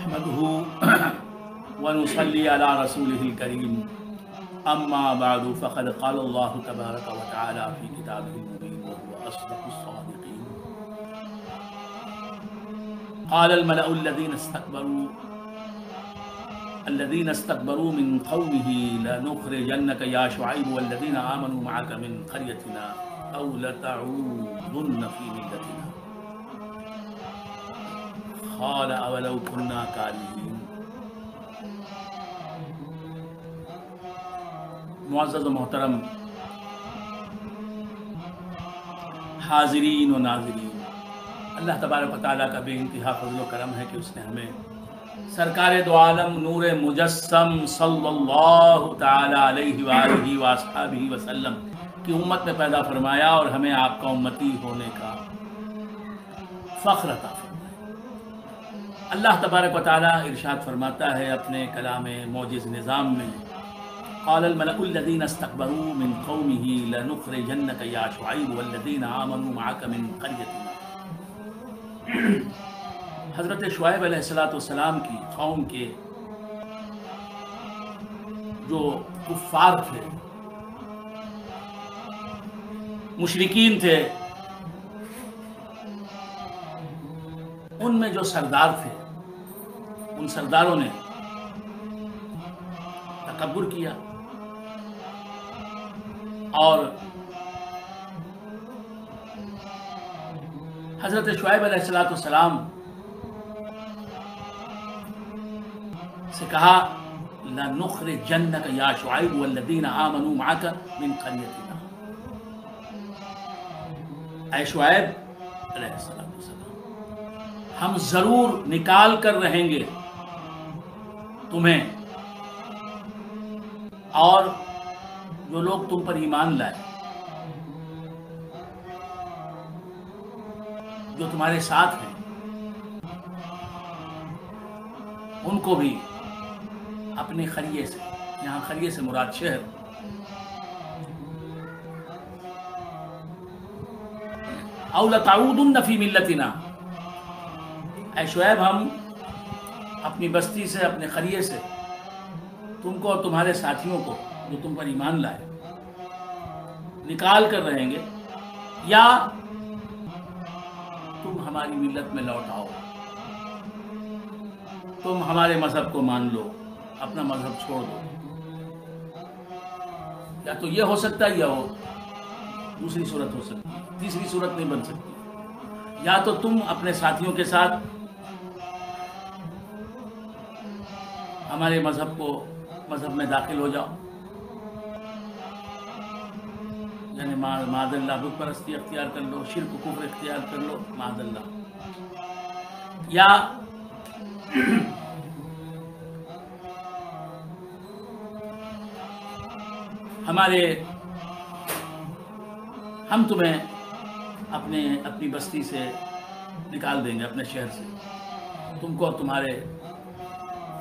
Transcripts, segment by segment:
نحمده ونصلي على رسوله الكريم اما بعد فقد قال الله تبارك وتعالى في كتابه المبين وهو اصدق الصادقين قال الملأ الذين استكبروا من قومه لنخرجنك يا شعيب والذين آمنوا معك من قريتنا أو لتعودن في ملتنا قال أولو كنا كارهين۔ معزز و محترم حاضرین و ناظرین، اللہ تبارک و تعالیٰ کا بے انتہا فضل و کرم ہے کہ اس نے ہمیں سرکار دو عالم نور مجسم صلی اللہ تعالی علیہ وآلہ وآصحابہ وسلم کی امت میں پیدا فرمایا اور ہمیں آپ کا امتی ہونے کا فخر عطا فرمایا۔ اللہ تبارک و تعالیٰ ارشاد فرماتا ہے اپنے کلام معجز نظام میں، قال الملأ الذين استكبروا من قومه لنخرجنك يا شعيب والذين آمنوا معك من قريتنا۔ حضرت شعیب علیہ السلام کی قوم کے جو کفار تھے، مشرکین تھے، ان میں جو سردار تھے، ان سرداروں نے تکبر کیا اور حضرت شعیب علیہ السلام سے کہا لَنُخْرِجَنَّكَ يَا شُعَيْبُ وَالَّذِينَ آمَنُوا مَعَكَ مِنْ قَرْيَتِنَا۔ اے شعیب علیہ السلام، ہم ضرور نکال کر رہیں گے تمہیں اور جو لوگ تم پر ایمان لائے، جو تمہارے ساتھ ہیں، ان کو بھی اپنے خریے سے، یہاں خریے سے مراد شہر، او لتعودن فی ملتنا، اے شعیب ہم اپنی بستی سے، اپنے خریے سے تم کو اور تمہارے ساتھیوں کو جو تم پر ایمان لائے نکال کر رہیں گے، یا تم ہماری ملت میں لوٹ آؤ، تم ہمارے مذہب کو مان لو، اپنا مذہب چھوڑ دو۔ یا تو یہ ہو سکتا ہے، یا ہو دوسری صورت ہو سکتی ہے، تیسری صورت نہیں بن سکتی۔ یا تو تم اپنے ساتھیوں کے ساتھ ہمارے مذہب میں داخل ہو جاؤ، یعنی معاذ اللہ بت پرستی اختیار کر لو، شرک و کفر اختیار کر لو، معاذ اللہ، یا ہم تمہیں اپنی بستی سے نکال دیں گے، اپنے شہر سے، تم کو اور تمہارے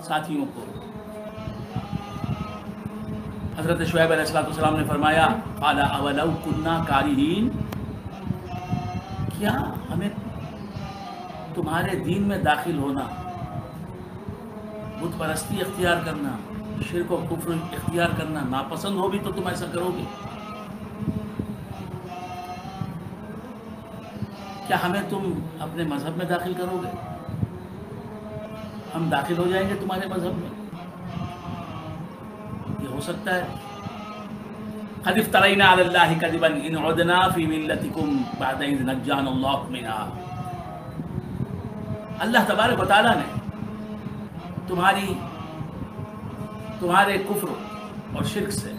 ساتھیوں کو۔ حضرت شعیب علیہ السلام نے فرمایا قال اولو کنا کارہین، کیا ہمیں تمہارے دین میں داخل ہونا، بت پرستی اختیار کرنا، شرک و کفر اختیار کرنا ناپسند ہو بھی تو تم ایسا کرو گے؟ کیا ہمیں تم اپنے مذہب میں داخل کرو گے؟ ہم داخل ہو جائیں گے تمہارے مذہب میں؟ یہ ہو سکتا ہے؟ قد افترینا علی اللہ کذبا ان عدنا فی ملتکم بعد اذ نجانا اللہ منہا۔ اللہ تبارک و تعالیٰ نے تمہارے کفر اور شرک سے،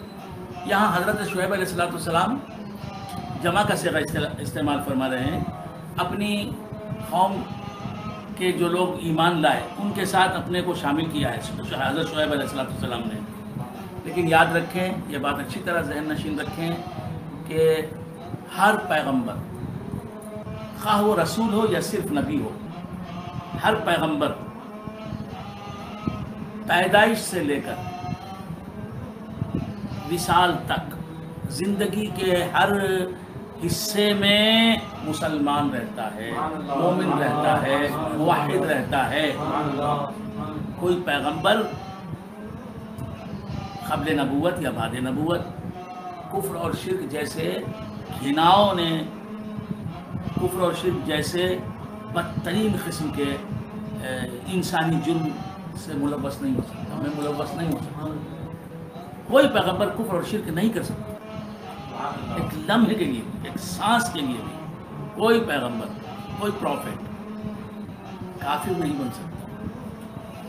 یہاں حضرت شعیب علیہ السلام جمع کا صیغہ استعمال فرما رہے ہیں، اپنی قوم کے جو لوگ ایمان لائے ان کے ساتھ اپنے کو شامل کیا ہے حضرت شعیب علیہ السلام نے۔ لیکن یاد رکھیں، یہ بات اچھی طرح ذہن نشین رکھیں کہ ہر پیغمبر، خواہ وہ رسول ہو یا صرف نبی ہو، ہر پیغمبر پیدائش سے لے کر وصال تک زندگی کے ہر حصے میں مسلمان رہتا ہے، مومن رہتا ہے، موحد رہتا ہے، کوئی پیغمبر قبل نبوت یا بعد نبوت کفر اور شرک جیسے گھناؤں نے، کفر اور شرک جیسے بدترین قسم کے انسانی جرم سے ملوث نہیں ہو سکتا، میں ملوث نہیں ہو سکتا. کوئی پیغمبر کفر اور شرک نہیں کر سکتا، ایک لمحے کے لیے، ایک سانس کے لیے بھی کوئی پیغمبر، کوئی پروفٹ کافر نہیں بن سکتا،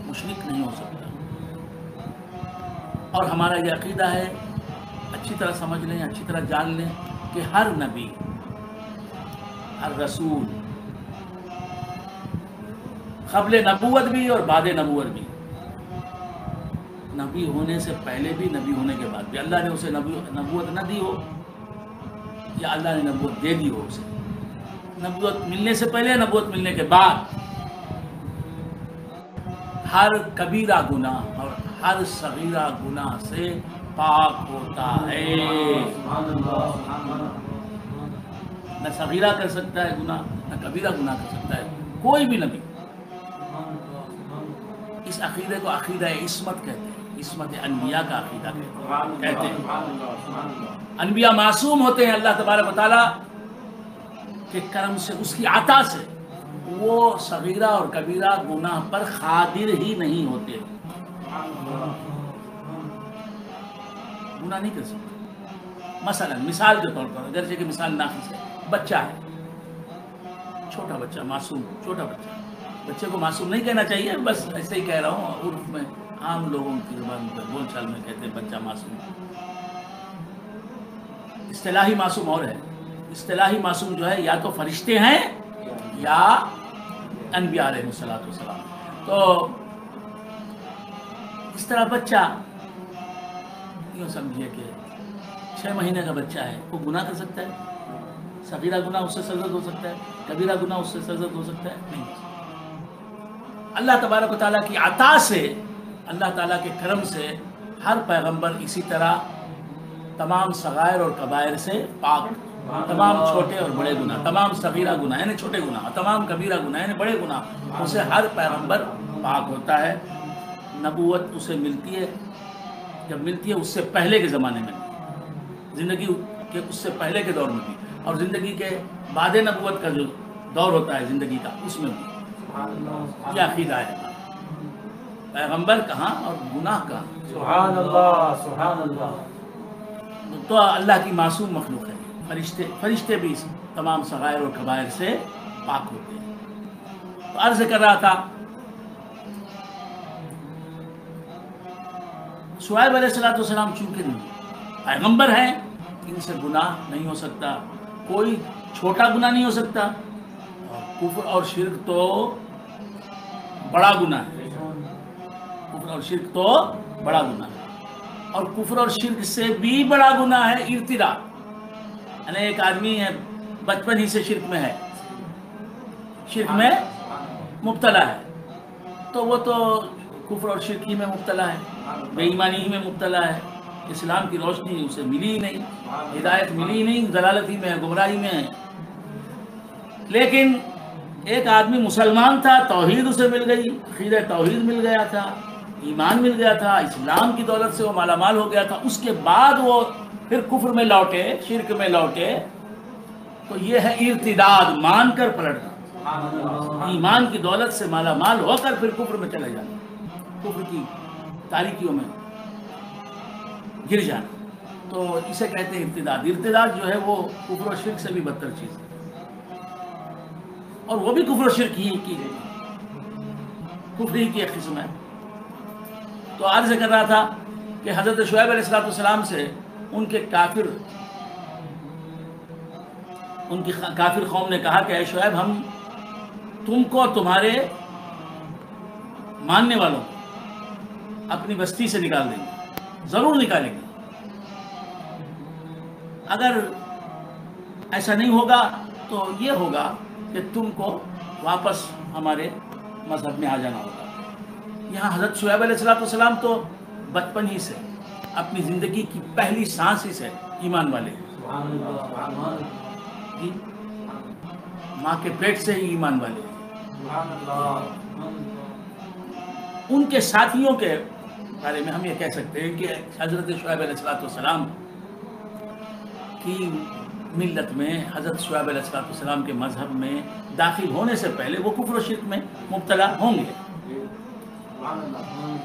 مشرک نہیں ہو سکتا. اور ہمارا یہ عقیدہ ہے، اچھی طرح سمجھ لیں، اچھی طرح جان لیں کہ ہر نبی، ہر رسول، قبل نبوت بھی اور بعد نبوت بھی، نبی ہونے سے پہلے بھی، نبی ہونے کے بعد بھی، اللہ نے اسے نبوت نہ دی ہو یا اللہ نے نبوت دے دی ہو، اسے نبوت ملنے سے پہلے، نبوت ملنے کے بعد، ہر کبیرہ گناہ اور ہر صغیرہ گناہ سے پاک ہوتا ہے. نہ صغیرہ کر سکتا ہے گناہ، نہ کبیرہ گناہ کر سکتا ہے کوئی بھی نبی. اس عقیدے کو عقیدہ عصمت کہتے ہیں، عصمت انبیاء کا عقیدہ کہتے ہیں. انبیاء معصوم ہوتے ہیں اللہ تبارک و تعالیٰ کے کرم سے، اس کی عطا سے وہ صغیرہ اور کبیرہ گناہ پر قادر ہی نہیں ہوتے، گناہ نہیں کر سکتے. مثلا مثال کے طور پر، اگرچہ کہ مثال ناقص ہے، بچہ ہے، چھوٹا بچہ، معصوم چھوٹا بچہ. بچے کو معصوم نہیں کہنا چاہیے، بس ایسے ہی کہہ رہا ہوں، عرف میں عام لوگوں کی زبان میں بول چال میں کہتے ہیں بچہ معصوم. اصطلاحی معصوم اور ہے. اصطلاحی معصوم جو ہے یا تو فرشتے ہیں یا انبیاء علیہ السلام. تو اس طرح بچہ یوں سمجھیے کہ 6 مہینے کا بچہ ہے، وہ گناہ کر سکتا ہے؟ صغیرہ گناہ اس سے سرزد ہو سکتا ہے؟ کبیرہ گناہ اس سے سرزد ہو سکتا ہے؟ نہیں. اللہ تبارک و تعالیٰ کی عطا سے، اللہ تعالیٰ کے کرم سے ہر پیغمبر اسی طرح تمام صغائر اور کبائر سے پاک، تمام چھوٹے اور بڑے گناہ، تمام صغیرہ گناہ یعنی چھوٹے گناہ، تمام کبیرہ گناہ یعنی بڑے گناہ، اسے ہر پیغمبر پاک ہوتا ہے. نبوت اسے ملتی ہے، جب ملتی ہے اس سے پہلے کے زمانے میں، زندگی کے اس سے پہلے کے دور میں بھی، اور زندگی کے بعد نبوت کا جو دور ہوتا ہے زندگی کا، اس میں بھی. یہ عقیدہ ہے پیغمبر کہاں اور گناہ کہاں. سبحان اللہ، سبحان اللہ. تو اللہ کی معصوم مخلوق ہے. فرشتے بھی تمام صغائر اور کبائر سے پاک ہوتے ہیں. تو عرض کر رہا تھا، شعیب علیہ السلام چونکہ پیغمبر ہیں، ان سے گناہ نہیں ہو سکتا، کوئی چھوٹا گناہ نہیں ہو سکتا. اور کفر اور شرک تو بڑا گناہ ہے، کفر اور شرک تو بڑا گناہ ہے. اور کفر اور شرک سے بھی بڑا گناہ ہے ارتداد. یعنی ایک آدمی ہے بچپن ہی سے شرک میں ہے، شرک میں مبتلا ہے، تو وہ تو کفر اور شرک ہی میں مبتلا ہے، بے ایمانی ہی میں مبتلا ہے. اسلام کی روشنی اسے ملی ہی نہیں، ہدایت ملی ہی نہیں، ضلالت ہی میں ہے، گمراہی میں ہے. لیکن ایک آدمی مسلمان تھا، توحید اسے مل گئی، عقیدہ توحید مل گیا تھا، ایمان مل گیا تھا، اسلام کی دولت سے وہ مالا مال ہو گیا تھا. اس کے بعد وہ پھر کفر میں لوٹے، شرک میں لوٹے، تو یہ ہے ارتداد، مان کر پلٹنا. ایمان کی دولت سے مالا مال ہو کر پھر کفر میں چلے جانا، کفر کی تاریکیوں میں گر جانا. تو اسے کہتے ہیں ارتداد. ارتداد جو ہے وہ کفر و شرک سے بھی بدتر چیز ہے، اور وہ بھی کفر و شرک ہی کی، کفر ہی کی ایک قسم ہے. تو عرض کر رہا تھا کہ حضرت شعیب علیہ السلام سے ان کے کافر قوم نے کہا کہ اے شعیب، ہم تم کو تمہارے ماننے والوں کو اپنی بستی سے نکال دیں گے، ضرور نکالیں گے. اگر ایسا نہیں ہوگا تو یہ ہوگا کہ تم کو واپس ہمارے مذہب میں آ جانا ہوگا. یہاں حضرت شعیب علیہ السلام تو بچپن ہی سے، اپنی زندگی کی پہلی سانس ہی سے ایمان والے جی، ماں کے پیٹ سے ہی ایمان والے. ان کے ساتھیوں کے بارے میں ہم یہ کہہ سکتے ہیں کہ حضرت شعیب علیہ السلام کی ملت میں، حضرت شعیب علیہ السلام کے مذہب میں داخل ہونے سے پہلے وہ کفر و شرک میں مبتلا ہوں گے،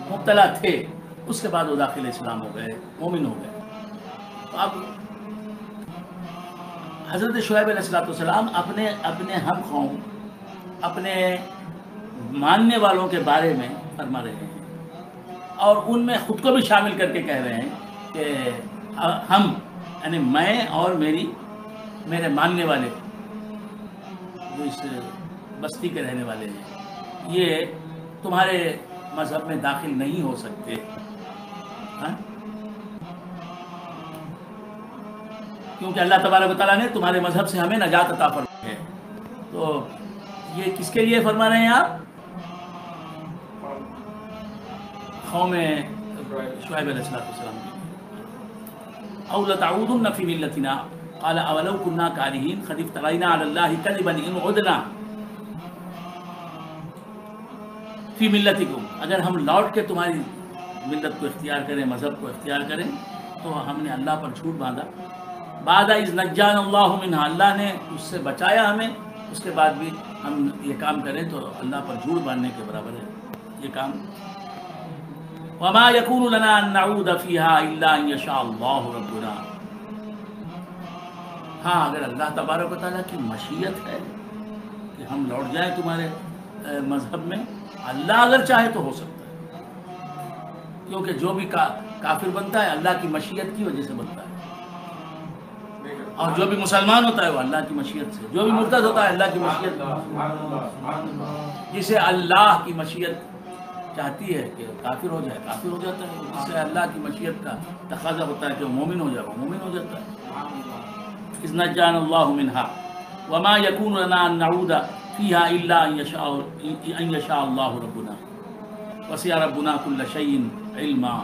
مبتلا تھے، اس کے بعد وہ داخل اسلام ہو گئے، مومن ہو گئے۔ تو اب حضرت شعیب علیہ السلام اپنے ہم قوم، اپنے ماننے والوں کے بارے میں فرما رہے ہیں، اور ان میں خود کو بھی شامل کر کے کہہ رہے ہیں کہ ہم، یعنی میں اور میرے ماننے والے جو اس بستی کے رہنے والے ہیں، یہ تمہارے مذہب میں داخل نہیں ہو سکتے۔ ہاں؟ کیونکہ اللہ تبارک و تعالیٰ نے تمہارے مذہب سے ہمیں نجات عطا فرمائی ہے۔ تو یہ کس کے لیے فرما رہے ہیں آپ؟ قوم شعیب علیہ السلام کے لیے۔ او لتعودن فی ملتنا قال اولو كنا کارہین قد افترینا علی اللہ کذبا ان عدنا فی ملتکم، اگر ہم لوٹ کے تمہاری ملت کو اختیار کریں، مذہب کو اختیار کریں، تو ہم نے اللہ پر جھوٹ باندھا۔ بعد اذ نجانا اللہ منہا، اللہ نے اس سے بچایا ہمیں، اس کے بعد بھی ہم یہ کام کریں تو اللہ پر جھوٹ باندھنے کے برابر ہے یہ کام۔ وما يكون لنا ان نعود فيها الا ان يشاء الله ربنا، ہاں اگر اللہ تبارک و تعالیٰ کی مشیت ہے کہ ہم لوٹ جائیں تمہارے مذہب میں، اللہ اگر چاہے تو ہو سکتا ہے، کیونکہ جو بھی کافر بنتا ہے اللہ کی مشیت کی وجہ سے بنتا ہے، اور جو بھی مسلمان ہوتا ہے وہ اللہ کی مشیت سے، جو بھی مرتد ہوتا ہے اللہ کی مشیت، جسے اللہ کی مشیت چاہتی ہے کہ کافر ہو جائے کافر ہو جاتا ہے، جس سے اللہ کی مشیت کا تقاضا ہوتا ہے کہ وہ مومن ہو جائے وہ مومن ہو جاتا ہے۔ اذ نجانا اللہ منہا وما یکون لنا ان نعود فیہا الا ان یشاء اللہ ربنا وسع ربنا کل شیء علما،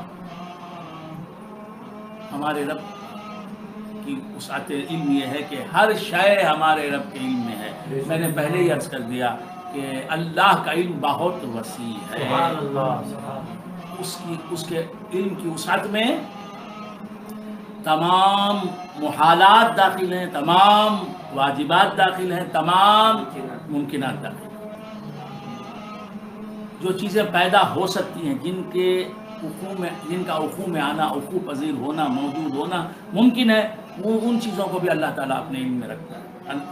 ہمارے رب کی وسعت علم یہ ہے کہ ہر شے ہمارے رب کے علم میں ہے۔ میں نے پہلے ہی عرض کر دیا کہ اللہ کا علم بہت وسیع ہے، اس کے علم کی وسعت میں تمام محالات داخل ہیں، تمام واجبات داخل ہیں، تمام ممکنات داخل ہیں۔ جو چیزیں پیدا ہو سکتی ہیں، جن کا وقوع میں آنا، وقوع پذیر ہونا، موجود ہونا ممکن ہے، وہ ان چیزوں کو بھی اللہ تعالیٰ اپنے علم میں رکھتا ہے،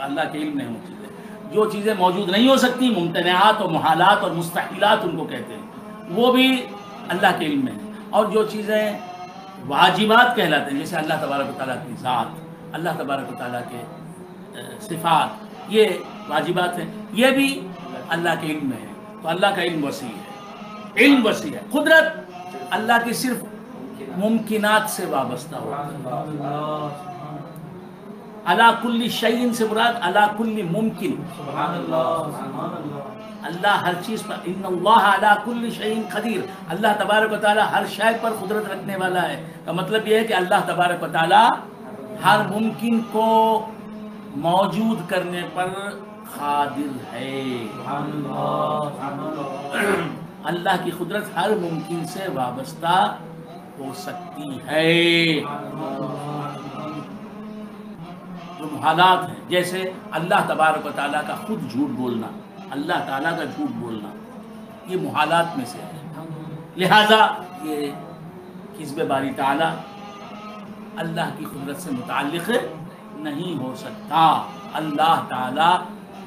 اللہ کے علم میں وہ چیزیں۔ جو چیزیں موجود نہیں ہو سکتی، ممتنعات اور محالات اور مستحیلات ان کو کہتے ہیں، وہ بھی اللہ کے علم میں ہیں۔ اور جو چیزیں واجبات کہلاتے ہیں، جیسے اللہ تبارک و تعالیٰ کی ذات، اللہ تبارک و تعالیٰ کے صفات، یہ واجبات ہیں، یہ بھی اللہ کے علم میں ہے۔ تو اللہ کا علم وسیع ہے، علم وسیع ہے۔ قدرت اللہ کی صرف ممکنات سے وابستہ ہوتی ہے۔ علی کل شیء سے مراد علی کل ممکن، اللہ ہر چیز پر، ان اللہ علی کل شیء قدیر، اللہ تبارک و تعالی ہر شے پر قدرت رکھنے والا ہے۔ کا مطلب یہ ہے کہ اللہ تبارک و تعالی ہر ممکن کو موجود کرنے پر قادر ہے۔ اللہ کی قدرت ہر ممکن سے وابستہ ہو سکتی ہے۔ جو محالات ہیں، جیسے اللہ تبارک و تعالیٰ کا خود جھوٹ بولنا، اللہ تعالیٰ کا جھوٹ بولنا، یہ محالات میں سے ہے۔ لہذا یہ کذب باری تعالیٰ اللہ کی قدرت سے متعلق نہیں ہو سکتا۔ اللہ تعالیٰ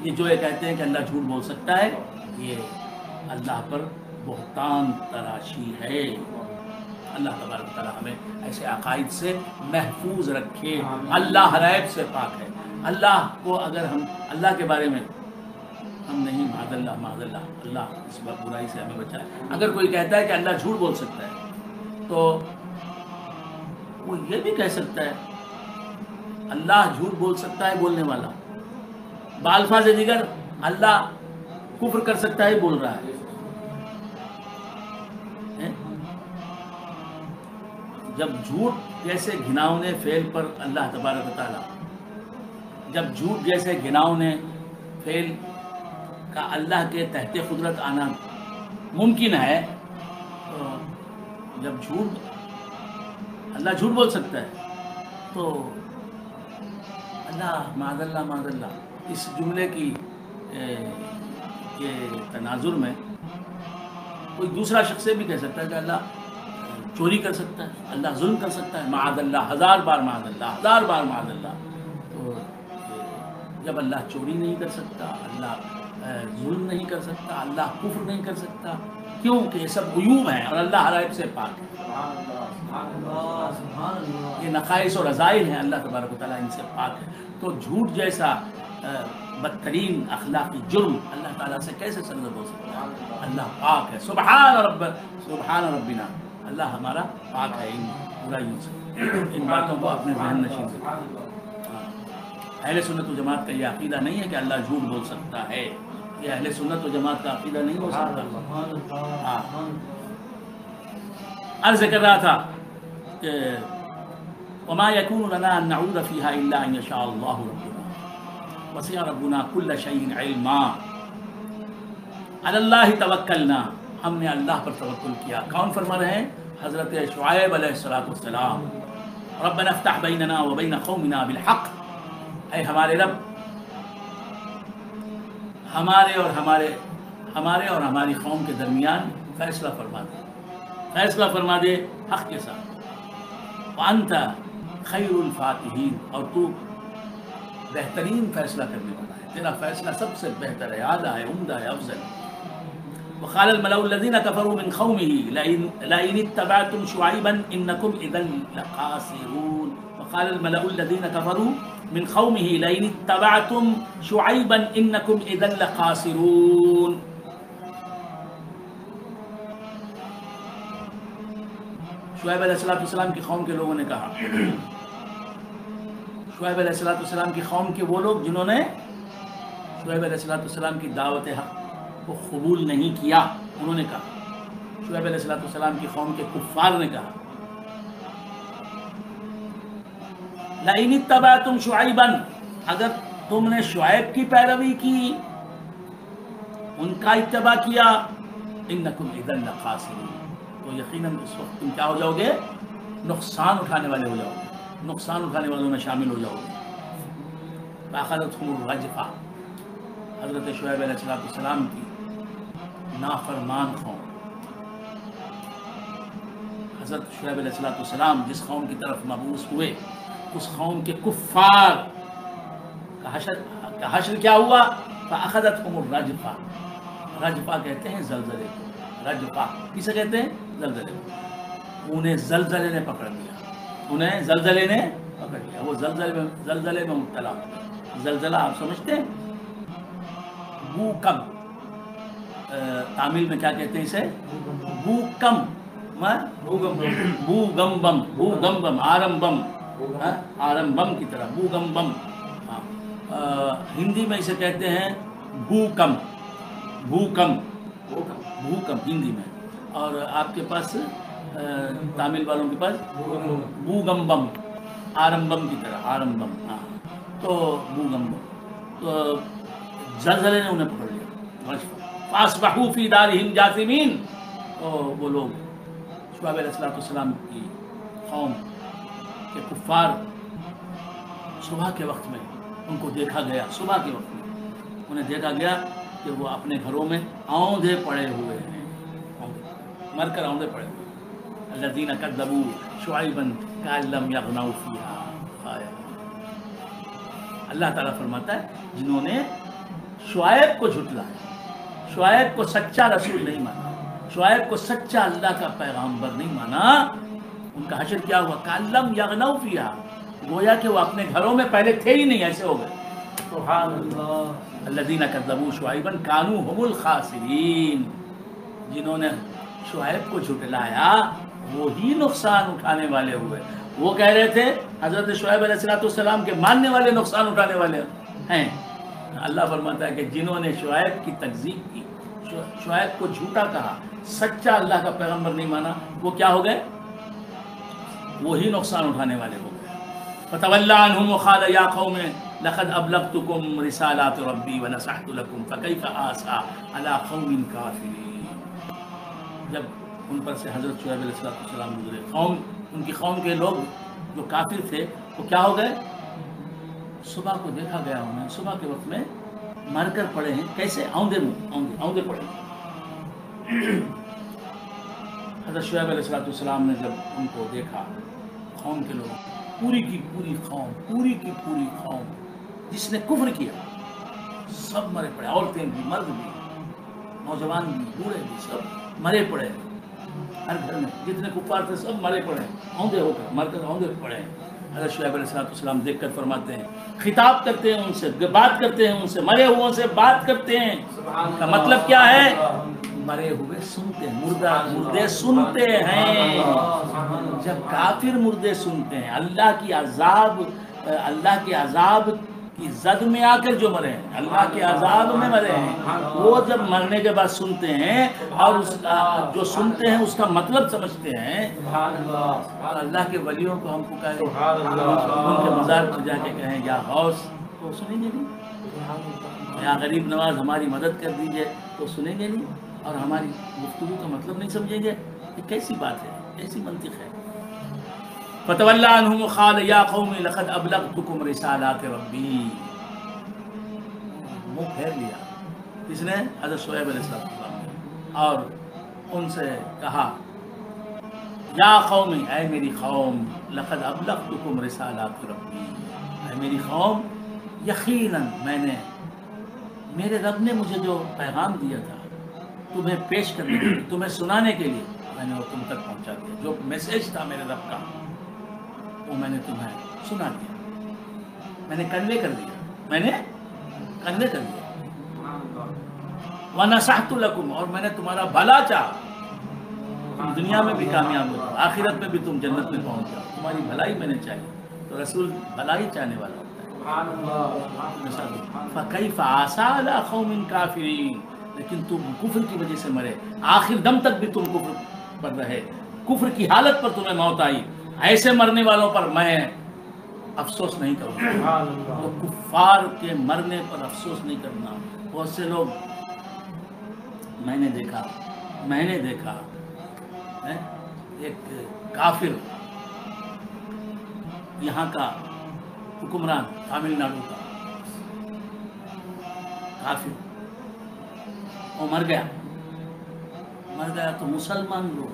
یہ جو یہ کہتے ہیں کہ اللہ جھوٹ بول سکتا ہے، یہ اللہ پر بہتان تراشی ہے۔ اللہ تبارک تعالیٰ ہمیں ایسے عقائد سے محفوظ رکھے۔ اللہ ریب سے پاک ہے۔ اللہ کو اگر ہم اللہ کے بارے میں ہم نہیں، معاذ اللہ اللہ اس برائی سے ہمیں بچائے۔ اگر کوئی کہتا ہے کہ اللہ جھوٹ بول سکتا ہے، تو وہ یہ بھی کہہ سکتا ہے اللہ جھوٹ بول سکتا ہے بولنے والا، بالفاظ دیگر اللہ کفر کر سکتا ہے بول رہا ہے۔ جب جھوٹ جیسے گھناؤنے فعل پر اللہ تبارک و تعالیٰ، جب جھوٹ جیسے گھناؤنے فعل کا اللہ کے تحت قدرت آنا ممکن ہے، جب اللہ جھوٹ بول سکتا ہے تو اللہ معاذ اللہ اس جملے کی کے تناظر میں کوئی دوسرا شخص بھی کہہ سکتا ہے کہ اللہ چوری کر سکتا ہے، اللہ ظلم کر سکتا ہے، معاذ اللہ، 1000 بار معاذ اللہ، 1000 بار معاذ اللہ۔ تو جب اللہ چوری نہیں کر سکتا، اللہ ظلم نہیں کر سکتا، اللہ کفر نہیں کر سکتا، کیوں کہ یہ سب عیوب ہیں اور اللہ ہر عیب سے پاک ہے۔ یہ نقائص اور رذائل ہیں، اللہ تبارک و تعالیٰ ان سے پاک ہے۔ تو جھوٹ جیسا بدترین اخلاقی جرم اللہ تعالیٰ سے کیسے سرزد ہو سکتا ہے؟ اللہ پاک ہے، سبحان ربنا، اللہ ہمارا پاک ہے ان برائیوں سے۔ ان باتوں کو اپنے ذہن نشین سے اہل سنت و جماعت کا یہ عقیدہ نہیں ہے کہ اللہ جھوٹ بول سکتا ہے، یہ اہل سنت و جماعت کا عقیدہ نہیں ہو سکتا۔ عرض کر رہا تھا کہ وما يكون لنا ان نعود فيها الا ان يشاء الله ربنا وسع ربنا كل شيء علما على الله توکلنا، ہم نے اللہ پر توکل کیا۔ کون فرما رہے ہیں؟ حضرت شعیب علیہ السلام، ربنا افتح بیننا وبین قومنا بالحق، اے ہمارے رب ہمارے اور ہماری قوم کے درمیان فیصلہ فرما دے حق کے ساتھ۔ وانت خیر الفاتحین، اور تو بہترین فیصلہ کرنے والا ہے، تیرا فیصلہ سب سے بہتر ہے، اعلیٰ ہے، عمدہ ہے، افضل ہے۔ وقال الملأ الذين كفروا من قومه لئن اتبعتم شعيبا انكم اذا لخاسرون، وقال الملأ الذين كفروا من قومه لئن اتبعتم شعيبا انكم اذا لخاسرون۔ شعیب علیہ السلام کی قوم کے لوگوں نے کہا، شعیب علیہ السلام کی قوم کے وہ لوگ جنہوں نے شعیب علیہ السلام کی دعوت حق کو قبول نہیں کیا، انہوں نے کہا، شعیب علیہ السلام کی قوم کے کفار نے کہا لئن اتبعتم شعیبا، اگر تم نے شعیب کی پیروی کی، ان کا اتباع کیا، انکم اذا لخاسرون، تو یقیناً اس وقت تم کیا ہو جاؤ گے؟ نقصان اٹھانے والے ہو جاؤ گے، نقصان اٹھانے والوں میں شامل ہو جاؤ گے۔ فأخذتهم الرجفہ، حضرت شعیب علیہ السلام کی نافرمان قوم، حضرت شعیب علیہ السلام جس قوم کی طرف مبعوث ہوئے، اس قوم کے کفار کا حشر کیا ہوا؟ فأخذتهم الرجفہ، رجفہ کہتے ہیں زلزلے کو، رجفہ کسے کہتے ہیں؟ زلزلے کو۔ انہیں زلزلے نے پکڑ لیا، وہ زلزلے میں مبتلا ہو گئے۔ زلزلہ آپ سمجھتے ہیں؟ بھوکم، تامل میں کیا کہتے ہیں اسے؟ بھوکم، بھوگمبم، آرمبم کی طرح بھوگمبم۔ ہندی میں اسے کہتے ہیں بھوکم ہندی میں، اور آپ کے پاس تامل والوں کے پاس بھوگمبم، آرمبم کی طرح، آرمبم، ہاں، تو بھوگمبم، تو زلزلے نے انہیں پکڑ لیا۔ فاصبحوا فی دارہم جاثمین، تو وہ لوگ شعیب علیہ السلام کی قوم کے کفار، صبح کے وقت میں ان کو دیکھا گیا، صبح کے وقت میں انہیں دیکھا گیا کہ وہ اپنے گھروں میں آؤندے پڑے ہوئے ہیں، مر کر آؤندے پڑے ہوئے ہیں۔ الذین کذبوا شعیبا کأن لم یغنوا فیہا، اللہ تعالیٰ فرماتا ہے جنہوں نے شعیب کو جھٹلایا، شعیب کو سچا رسول نہیں مانا، شعیب کو سچا اللہ کا پیغامبر نہیں مانا، ان کا حشر کیا ہوا؟ کأن لم یغنوا فیہا، گویا کہ وہ اپنے گھروں میں پہلے تھے ہی نہیں، ایسے ہو گئے۔ سبحان اللہ۔ الذین کذبوا شعیبا کانوا هم الخاسرین، جنہوں نے شعیب کو جھٹلایا وہی نقصان اٹھانے والے ہوئے۔ وہ کہہ رہے تھے حضرت شعیب علیہ السلام کے ماننے والے نقصان اٹھانے والے ہیں۔ اللہ فرماتا ہے کہ جنہوں نے شعیب کی تکذیب کی، شعیب کو جھوٹا کہا، سچا اللہ کا پیغمبر نہیں مانا، وہ کیا ہو گئے؟ وہی نقصان اٹھانے والے ہو گئے۔ فتولی عنہم وقال یا قوم لقد ابلغتکم رسالات ربی ونصحت لکم فکیف آسیٰ علی قوم کافرین۔ جب ان پر سے حضرت شعیب علیہ السلام گزرے. ان کی قوم کے لوگ جو کافر تھے وہ کیا ہو گئے؟ صبح کو دیکھا گیا انہیں صبح کے وقت میں مر کر پڑے ہیں. کیسے؟ آؤندے پڑے ہیں. حضرت شعیب علیہ السلام نے جب ان کو دیکھا، قوم کے لوگ، پوری کی پوری قوم جس نے کفر کیا سب مرے پڑے، عورتیں بھی، مرد بھی، نوجوان بھی، بوڑھے بھی، سب مرے پڑے. ہر گھر میں جتنے کفار تھے سب مرے پڑے، آندھے ہو کر مر کر آندھے پڑے. حضرت شعیب علیہ السلام دیکھ کر فرماتے ہیں، خطاب کرتے ہیں ان سے، بات کرتے ہیں ان سے، مرے ہوئوں سے بات کرتے ہیں. کا مطلب کیا ہے؟ مرے ہوئے سنتے ہیں، مردے سنتے ہیں. جب کافر مردے سنتے ہیں، اللہ کے عذاب کی زد میں آ کر جو مرے ہیں، اللہ کے عذاب میں مرے ہیں، وہ جب مرنے کے بعد سنتے ہیں اور جو سنتے ہیں اس کا مطلب سمجھتے ہیں، اللہ کے ولیوں کو ہم پکاریں، ان کے مزار پر جا کے کہیں یا غوث، تو سنیں گے نہیں. یا غریب نواز ہماری مدد کر دیجئے، تو سنیں گے نہیں. اور ہماری گفتگو کا مطلب نہیں سمجھیں گے. یہ کیسی بات ہے، کیسی منطق ہے؟ فتولی عنہم وقال یا قوم لقد ابلغتکم رسالات ربی. منہ پھیر لیا کس نے؟ حضرت شعیب علیہ السلام نے. اور ان سے کہا یا قوم، اے میری قوم، لقد ابلغتکم رسالات ربی، اے میری قوم، یقیناً میرے رب نے مجھے جو پیغام دیا تھا تمہیں پیش کرنے کے لیے، تمہیں سنانے کے لیے، میں نے وہ تم تک پہنچا دیا. جو میسیج تھا میرے رب کا وہ میں نے تمہیں سنا دیا، میں نے کنوے کر دیا. وَنَصَحْتُ لَكُمْ، اور میں نے تمہارا بھلا چاہا. تم دنیا میں بھی کامیاب ہو جاؤ، آخرت میں بھی تم جنت میں پہنچ جاؤ، تمہاری بھلائی میں نے چاہی. تو رسول بھلائی چاہنے والا ہوتا ہے. فَكَيْفَ عَسَىٰ عَلَىٰ قَوْمٍ كَافِرِينَ، لیکن تم کفر کی وجہ سے مرے، آخر دم تک بھی تم کفر پر رہے، کفر کی حالت پر تمہیں موت آئی. ایسے مرنے والوں پر میں افسوس نہیں کروں گا. تو کفار کے مرنے پر افسوس نہیں کرنا. بہت سے لوگ میں نے دیکھا ایک کافر یہاں کا حکمران، تامل ناڈو کا کافر، وہ مر گیا تو مسلمان لوگ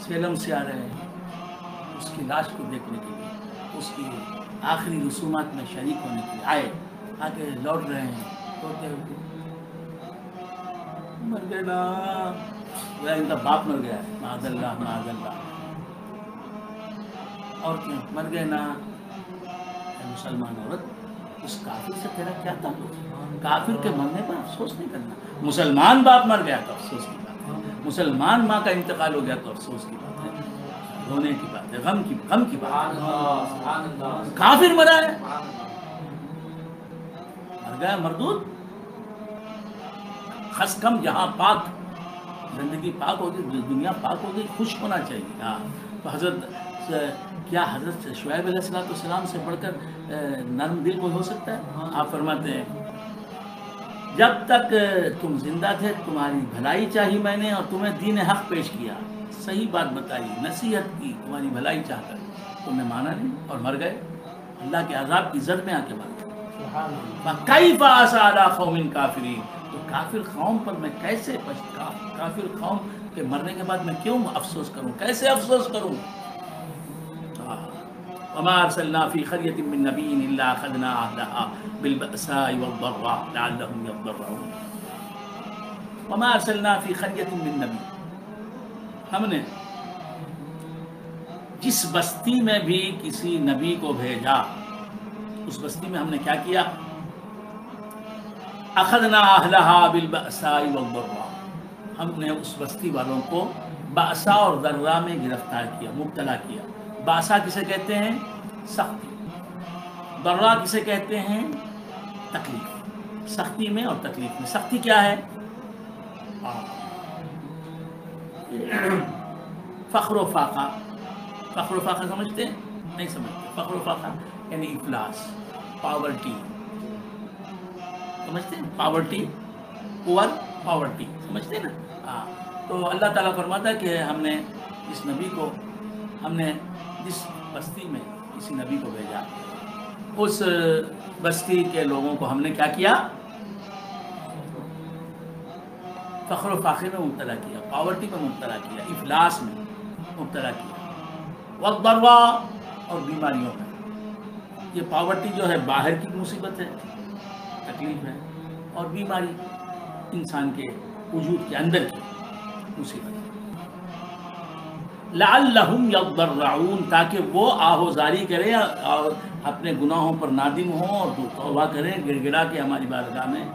سیلم سے آ رہے ہیں اس کی لاش کو دیکھنے کے لیے، اس کی آخری رسومات میں شریک ہونے کے لیے آگے لوٹ رہے ہیں. ہوتے مر گئے نا، ان کا باپ مر گیا ہے، معاذ اللہ. اور کیوں مر گئے نا؟ مسلمان عورت، اس کافر سے تیرا کیا تعلق؟ کافر کے مرنے پر افسوس نہیں کرنا. مسلمان باپ مر گیا تو افسوس کی بات ہے، مسلمان ماں کا انتقال ہو گیا تو افسوس کی بات ہے، رونے کی بات ہے، غم کی بات ہے. کافر مرا ہے، مر گیا مردود. خس کم جہاں پاک، زندگی پاک ہوگی، دنیا پاک ہوگی، خوش ہونا چاہیے. ہاں تو حضرت شعیب علیہ السلام سے بڑھ کر نرم دل کوئی ہو سکتا ہے؟ آپ فرماتے ہیں جب تک تم زندہ تھے تمہاری بھلائی چاہی میں نے، اور تمہیں دین حق پیش کیا، صحیح بات بتائی، نصیحت کی، تمہاری بھلائی چاہ کر، تم نے مانا نہیں اور مر گئے، اللہ کے عذاب کی زد میں آ کے مر گئے. فَكَيْفَ عَسَىٰ عَلَىٰ قَوْمٍ كَافِرِينَ، تو کافر قوم پر میں کیسے کافر قوم کے مرنے کے بعد میں کیوں افسوس کروں، کیسے افسوس کروں؟ وَمَا أَرْسَلْنَا فِي قَرْيَةٍ مِّن نَّبِيٍّ إِلَّا أَخَذْنَا أَهْلَهَا بِالْبَأْسَاءِ وَالضَّرَّاءِ لَعَلَّهُمْ يَضَّرَّعُونَ. وَمَا أَرْسَلْنَا فِي قَرْيَةٍ مِّن نَّبِيٍّ، ہم نے جس بستی میں بھی کسی نبی کو بھیجا، اس بستی میں ہم نے کیا کیا؟ اخذنا اہلہا بالبأساء والضراء، ہم نے اس بستی والوں کو بأسا اور ضرا میں گرفتار کیا، مبتلا کیا. بأسا کسے کہتے ہیں؟ سختی. ضرا کسے کہتے ہیں؟ تکلیف. سختی میں اور تکلیف میں. سختی کیا ہے؟ فقر و فاقہ. فقر و فاقہ سمجھتے ہیں؟ نہیں سمجھتے. فقر و فاقہ یعنی افلاس، پاورٹی، سمجھتے ہیں؟ پاورٹی، پور پاورٹی، سمجھتے ہیں نا؟ تو اللہ تعالیٰ فرماتا ہے کہ ہم نے اس نبی کو، ہم نے جس بستی میں کسی نبی کو بھیجا، اس بستی کے لوگوں کو ہم نے کیا کیا؟ فخر و فاخر میں مبتلا کیا، پاورٹی میں مبتلا کیا، افلاس میں مبتلا کیا، والضروا اور بیماریوں میں۔ یہ پاورٹی جو ہے باہر کی مصیبت ہے، تکلیف ہے، اور بیماری انسان کے وجود کے اندر کی مصیبت ہے۔ لعلہم یضرعون، تاکہ وہ آہوزاری کریں اور اپنے گناہوں پر نادم ہوں اور توبہ کریں، گڑ گڑا کے ہماری بارگاہ میں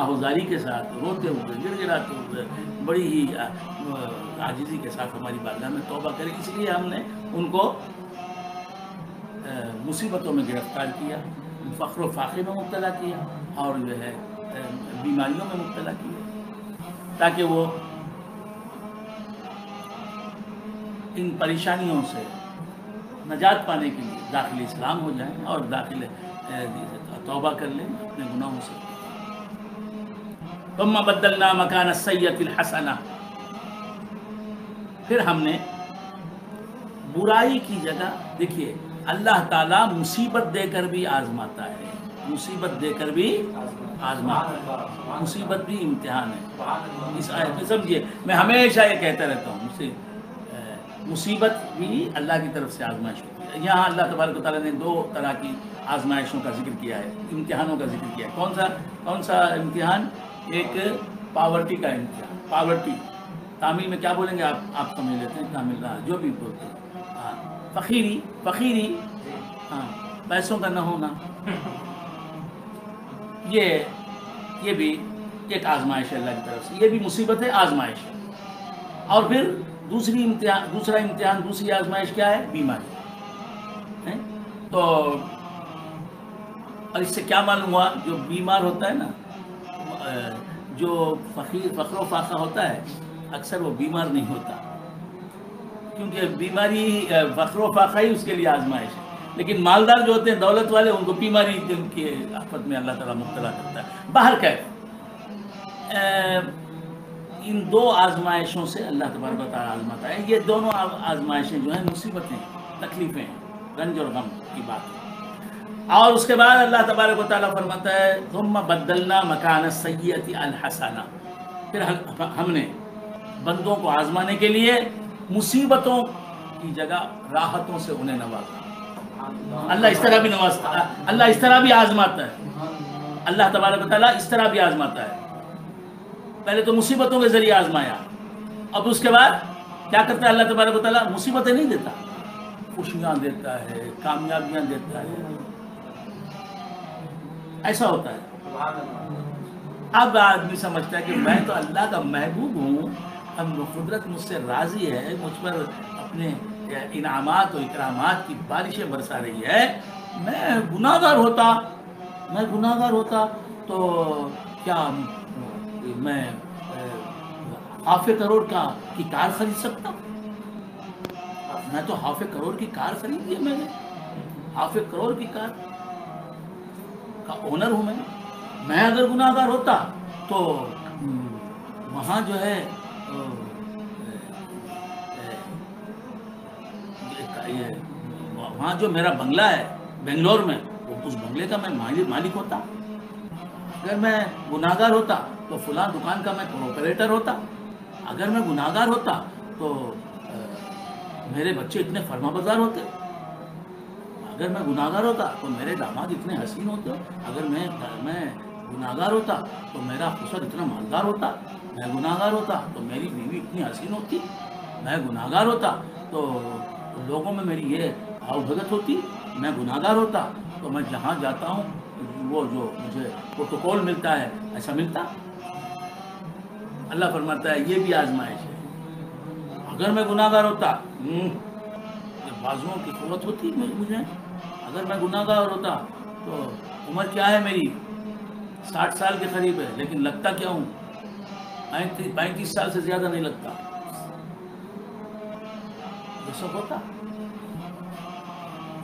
آہوزاری کے ساتھ، روتے ہوئے، گڑ گڑاتے ہوئے، بڑی ہی عاجزی کے ساتھ ہماری بارگاہ میں توبہ کریں۔ اس لیے ہم نے ان کو مصیبتوں میں گرفتار کیا، فخر و فاخر میں مبتلا کیا، اور جو ہے بیماریوں میں مبتلا کیا، تاکہ وہ ان پریشانیوں سے نجات پانے کے لیے داخل اسلام ہو جائیں اور داخل توبہ کر لیں اپنے گناہوں سے۔ ثم بدلنا مکان السیئۃ الحسنہ، پھر ہم نے برائی کی جگہ، دیکھیے اللہ تعالیٰ مصیبت دے کر بھی آزماتا ہے، مصیبت دے کر بھی آزماتا ہے، مصیبت بھی امتحان ہے۔ اس آیت میں سمجھیے، میں ہمیشہ یہ کہتا رہتا ہوں، مصیبت بھی اللہ کی طرف سے آزمائش ہوتی ہے۔ یہاں اللہ تبارک و تعالیٰ نے دو طرح کی آزمائشوں کا ذکر کیا ہے، امتحانوں کا ذکر کیا ہے۔ کون سا امتحان؟ ایک پاورٹی کا امتحان، پاورٹی تامل میں کیا بولیں گے آپ سمجھ لیتے ہیں، تامل جو بھی بولتے ہیں، ہاں، فقیری، ہاں، پیسوں کا نہ ہونا، یہ بھی ایک آزمائش ہے اللہ کی طرف سے، یہ بھی مصیبت ہے، آزمائش ہے۔ اور پھر دوسرا امتحان، دوسری آزمائش کیا ہے؟ بیماری ہے۔ تو اور اس سے کیا معلوم ہوا؟ جو بیمار ہوتا ہے نا، جو فخر و فاقہ ہوتا ہے، اکثر وہ بیمار نہیں ہوتا، کیونکہ بیماری فخر و فاقہ ہی اس کے لیے آزمائش ہے۔ لیکن مالدار جو ہوتے ہیں، دولت والے، ان کو بیماری دل کی آفت میں اللہ تعالیٰ مبتلا کرتا ہے۔ باہر کیف ان دو آزمائشوں سے اللہ تبارک و تعالیٰ آزماتا ہے۔ یہ دونوں آزمائشیں جو ہیں مصیبتیں، تکلیفیں ہیں، رنج اور غم کی بات ہے۔ اور اس کے بعد اللہ تبارک و تعالیٰ فرماتا ہے ثم بدلنا مکان السیئۃ الحسنہ، پھر ہم نے بندوں کو آزمانے کے لیے مصیبتوں کی جگہ راحتوں سے انہیں نوازا۔ اللہ اس طرح بھی نوازتا ہے، اللہ اس طرح بھی آزماتا ہے، اللہ تبارک و تعالیٰ اس طرح بھی آزماتا ہے۔ پہلے تو مصیبتوں کے ذریعے آزمایا، اب اس کے بعد کیا کرتا ہے اللہ تبارک و تعالیٰ؟ مصیبتیں نہیں دیتا، خوشیاں دیتا ہے، کامیابیاں دیتا ہے، ایسا ہوتا ہے۔ اب آدمی سمجھتا ہے کہ میں تو اللہ کا محبوب ہوں، اب قدرت مجھ سے راضی ہے، مجھ پر اپنے انعامات و اکرامات کی بارشیں برسا رہی ہے۔ میں گناہگار ہوتا تو کیا میں ½ کروڑ کی کار خرید سکتا؟ میں تو ½ کروڑ کی کار خرید لی، میں نے ½ کروڑ کی کار کا اونر ہوں میں اگر گناہگار ہوتا تو وہاں جو ہے وہاں جو میرا بنگلہ ہے بنگلور میں، وہ اس بنگلے کا میں مالک ہوتا۔ اگر میں گناہگار ہوتا تو فلاں دکان کا میں آپریٹر ہوتا۔ اگر میں گناہگار ہوتا تو میرے بچے اتنے فرما بردار ہوتے۔ اگر میں گناہگار ہوتا تو میرے داماد اتنے حسین ہوتے۔ اگر میں گناہگار ہوتا تو میرا خسر اتنا مالدار ہوتا۔ میں گناہگار ہوتا تو میری بیوی اتنی حسین ہوتی۔ میں گناہگار ہوتا تو لوگوں میں میری یہ آؤ بھگت ہوتی۔ میں گناہگار ہوتا تو میں جہاں جاتا ہوں وہ جو مجھے پروٹوکول ملتا ہے ایسا ملتا۔ اللہ فرماتا ہے یہ بھی آزمائش ہے۔ اگر میں گناہگار ہوتا، بازوؤں کی قوت ہوتی مجھے۔ اگر میں گناہگار ہوتا تو عمر کیا ہے میری؟ 60 سال کے قریب ہے، لیکن لگتا کیا ہوں؟ 35 سال سے زیادہ نہیں لگتا۔ یہ سب ہوتا،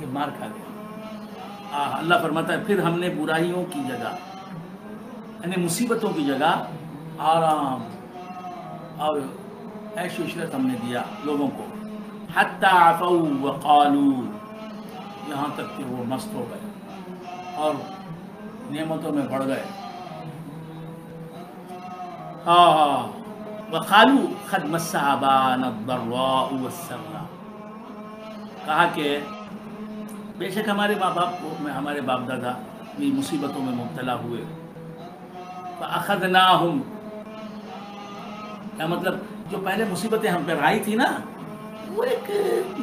یہ مار کھا گیا۔ اللہ فرماتا ہے پھر ہم نے برائیوں کی جگہ، یعنی مصیبتوں کی جگہ آرام اور عیش و عشرت ہم نے دیا لوگوں کو، حتی عفوا وقالوا، یہاں تک کہ وہ مست ہو گئے اور نعمتوں میں بڑھ گئے. ہاں وقالوا قد مس آباءنا الضراء والسراء، کہا کہ بے شک ہمارے ماں باپ کو، ہمارے باپ دادا بھی مصیبتوں میں مبتلا ہوئے. فأخذناہم، کیا مطلب جو پہلے مصیبتیں ہم پر آئی تھی نا، وہ ایک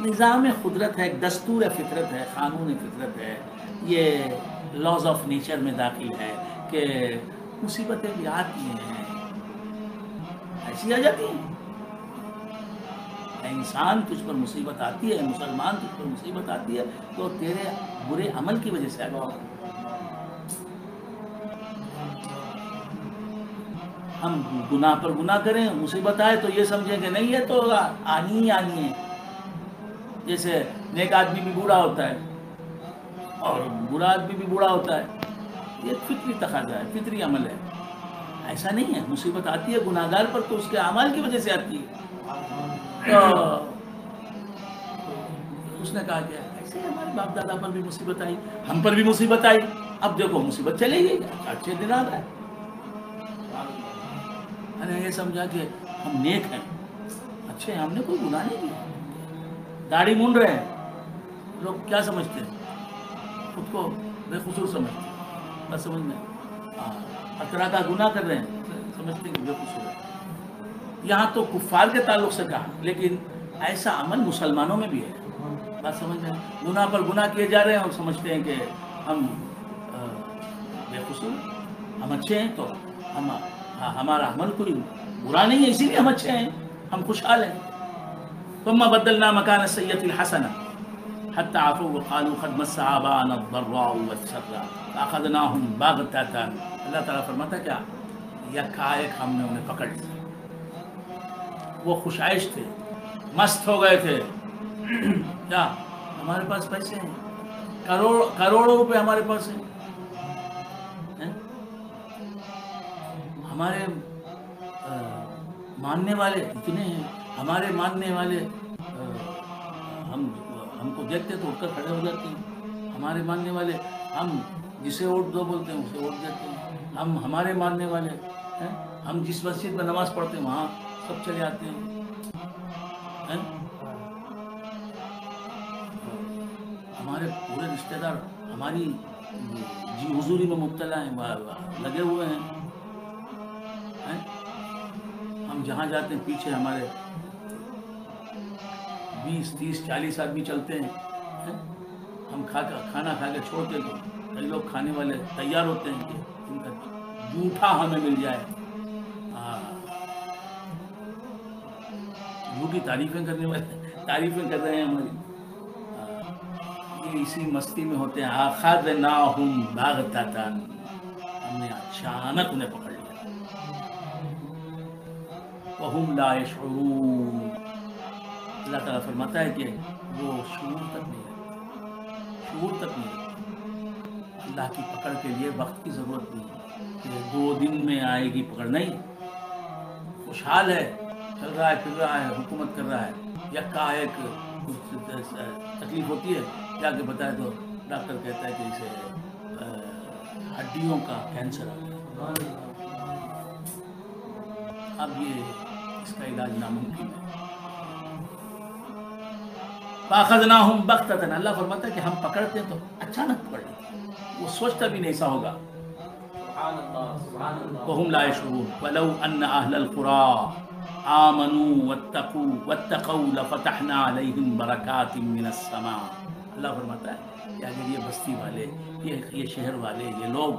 نظام قدرت ہے، ایک دستور فطرت ہے، قانون فطرت ہے، یہ لاز آف نیچر میں داخل ہے کہ مصیبتیں بھی آتی ہیں، ایسی آ جاتی ہیں. انسان تجھ پر مصیبت آتی ہے، مسلمان تجھ پر مصیبت آتی ہے تو تیرے برے عمل کی وجہ سے آ گیا. ہم گناہ پر گناہ کریں، مصیبت آئے تو یہ سمجھیں کہ نہیں، یہ تو آنی ہی آنی ہے. جیسے نیک آدمی بھی بوڑھا ہوتا ہے اور برا آدمی بھی بوڑھا ہوتا ہے، یہ فطری تقاضا ہے، فطری عمل ہے. ایسا نہیں ہے، مصیبت آتی ہے گناہ گار پر تو اس کے اعمال کی وجہ سے آتی ہے. تو اس نے کہا کہ ایسے ہمارے باپ دادا پر بھی مصیبت آئی، ہم پر بھی مصیبت آئی، اب دیکھو مصیبت چلے گی، اچھے دن آ گئے. میں نے یہ سمجھا کہ ہم نیک ہیں، اچھے ہیں، ہم نے کوئی گناہ نہیں کیا. داڑھی مونڈ رہے ہیں، لوگ کیا سمجھتے ہیں؟ خود کو بے قصور سمجھتے ہیں، بس سمجھ میں ہر طرح کا گناہ کر رہے ہیں، سمجھتے ہیں کہ بے قصور ہے. یہاں تو کفار کے تعلق سے کہا، لیکن ایسا عمل مسلمانوں میں بھی ہے. بات سمجھ میں، گناہ پر گناہ کیے جا رہے ہیں اور سمجھتے ہیں کہ ہم بے قصور، ہم اچھے ہیں، تو ہمارا عمل کوئی برا نہیں ہے، اسی لیے ہم اچھے ہیں، ہم خوشحال ہیں. ثم بدلنا مکان السیئۃ الحسنہ حتی عفوا وقالوا قد مس آباءنا الضراء والسراء فاخذناهم بغتۃ. اللہ تعالیٰ فرماتا ہے کیا یکایک ہم نے انہیں پکڑ لیا. وہ خوشائش تھے، مست ہو گئے تھے. کیا ہمارے پاس پیسے ہیں، کروڑوں روپے ہمارے پاس ہیں، ہمارے ماننے والے اتنے ہیں، ہمارے ماننے والے ہم کو دیکھتے تو اٹھ کر کھڑے ہو جاتے ہیں. ہمارے ماننے والے، ہم جسے ووٹ دو بولتے ہیں اسے ووٹ دیتے ہیں. ہمارے ماننے والے ہیں، ہم جس مسجد میں نماز پڑھتے ہیں وہاں سب چلے آتے ہیں. ہمارے پورے رشتہ دار ہماری جی حضوری میں مبتلا ہیں، لگے ہوئے ہیں. ہم جہاں جاتے ہیں پیچھے ہمارے 20 30 40 آدمی چلتے ہیں. ہم کھانا کھا کے چھوڑتے تو کئی لوگ کھانے والے تیار ہوتے ہیں کہ ان کا جھوٹا ہمیں مل جائے. جھوٹی تعریفیں کرنے والے تعریفیں کر رہے ہیں ہماری. یہ اسی مستی میں ہوتے ہیں. اخذناہم بغتۃ، ہم نے اچانک انہیں پکڑ لیا. وہم لا یشعرون، اللہ تعالیٰ فرماتا ہے کہ وہ شعور تک نہیں رکھتے. اللہ کی پکڑ کے لیے وقت کی ضرورت نہیں کہ 2 دن میں آئے گی پکڑ. نہیں، خوشحال ہے، چل رہا ہے، پھر رہا ہے، حکومت کر رہا ہے، یکا ایک تکلیف ہوتی ہے، جا کے بتائے تو ڈاکٹر کہتا ہے کہ اسے ہڈیوں کا کینسر آ گیا. اب یہ اس کا علاج ناممکن ہے. فاخذناہم بغتۃ، اللہ فرماتا ہے کہ ہم پکڑتے ہیں تو اچانک پکڑ لیتے ہیں، وہ سوچتا بھی نہیں ایسا ہوگا. وہم لا یشعرون. ولو ان اہل القری آمنوا واتقوا لفتحنا علیہم برکات من السماء. اللہ فرماتا ہے کہ اگر یہ بستی والے، یہ شہر والے، یہ لوگ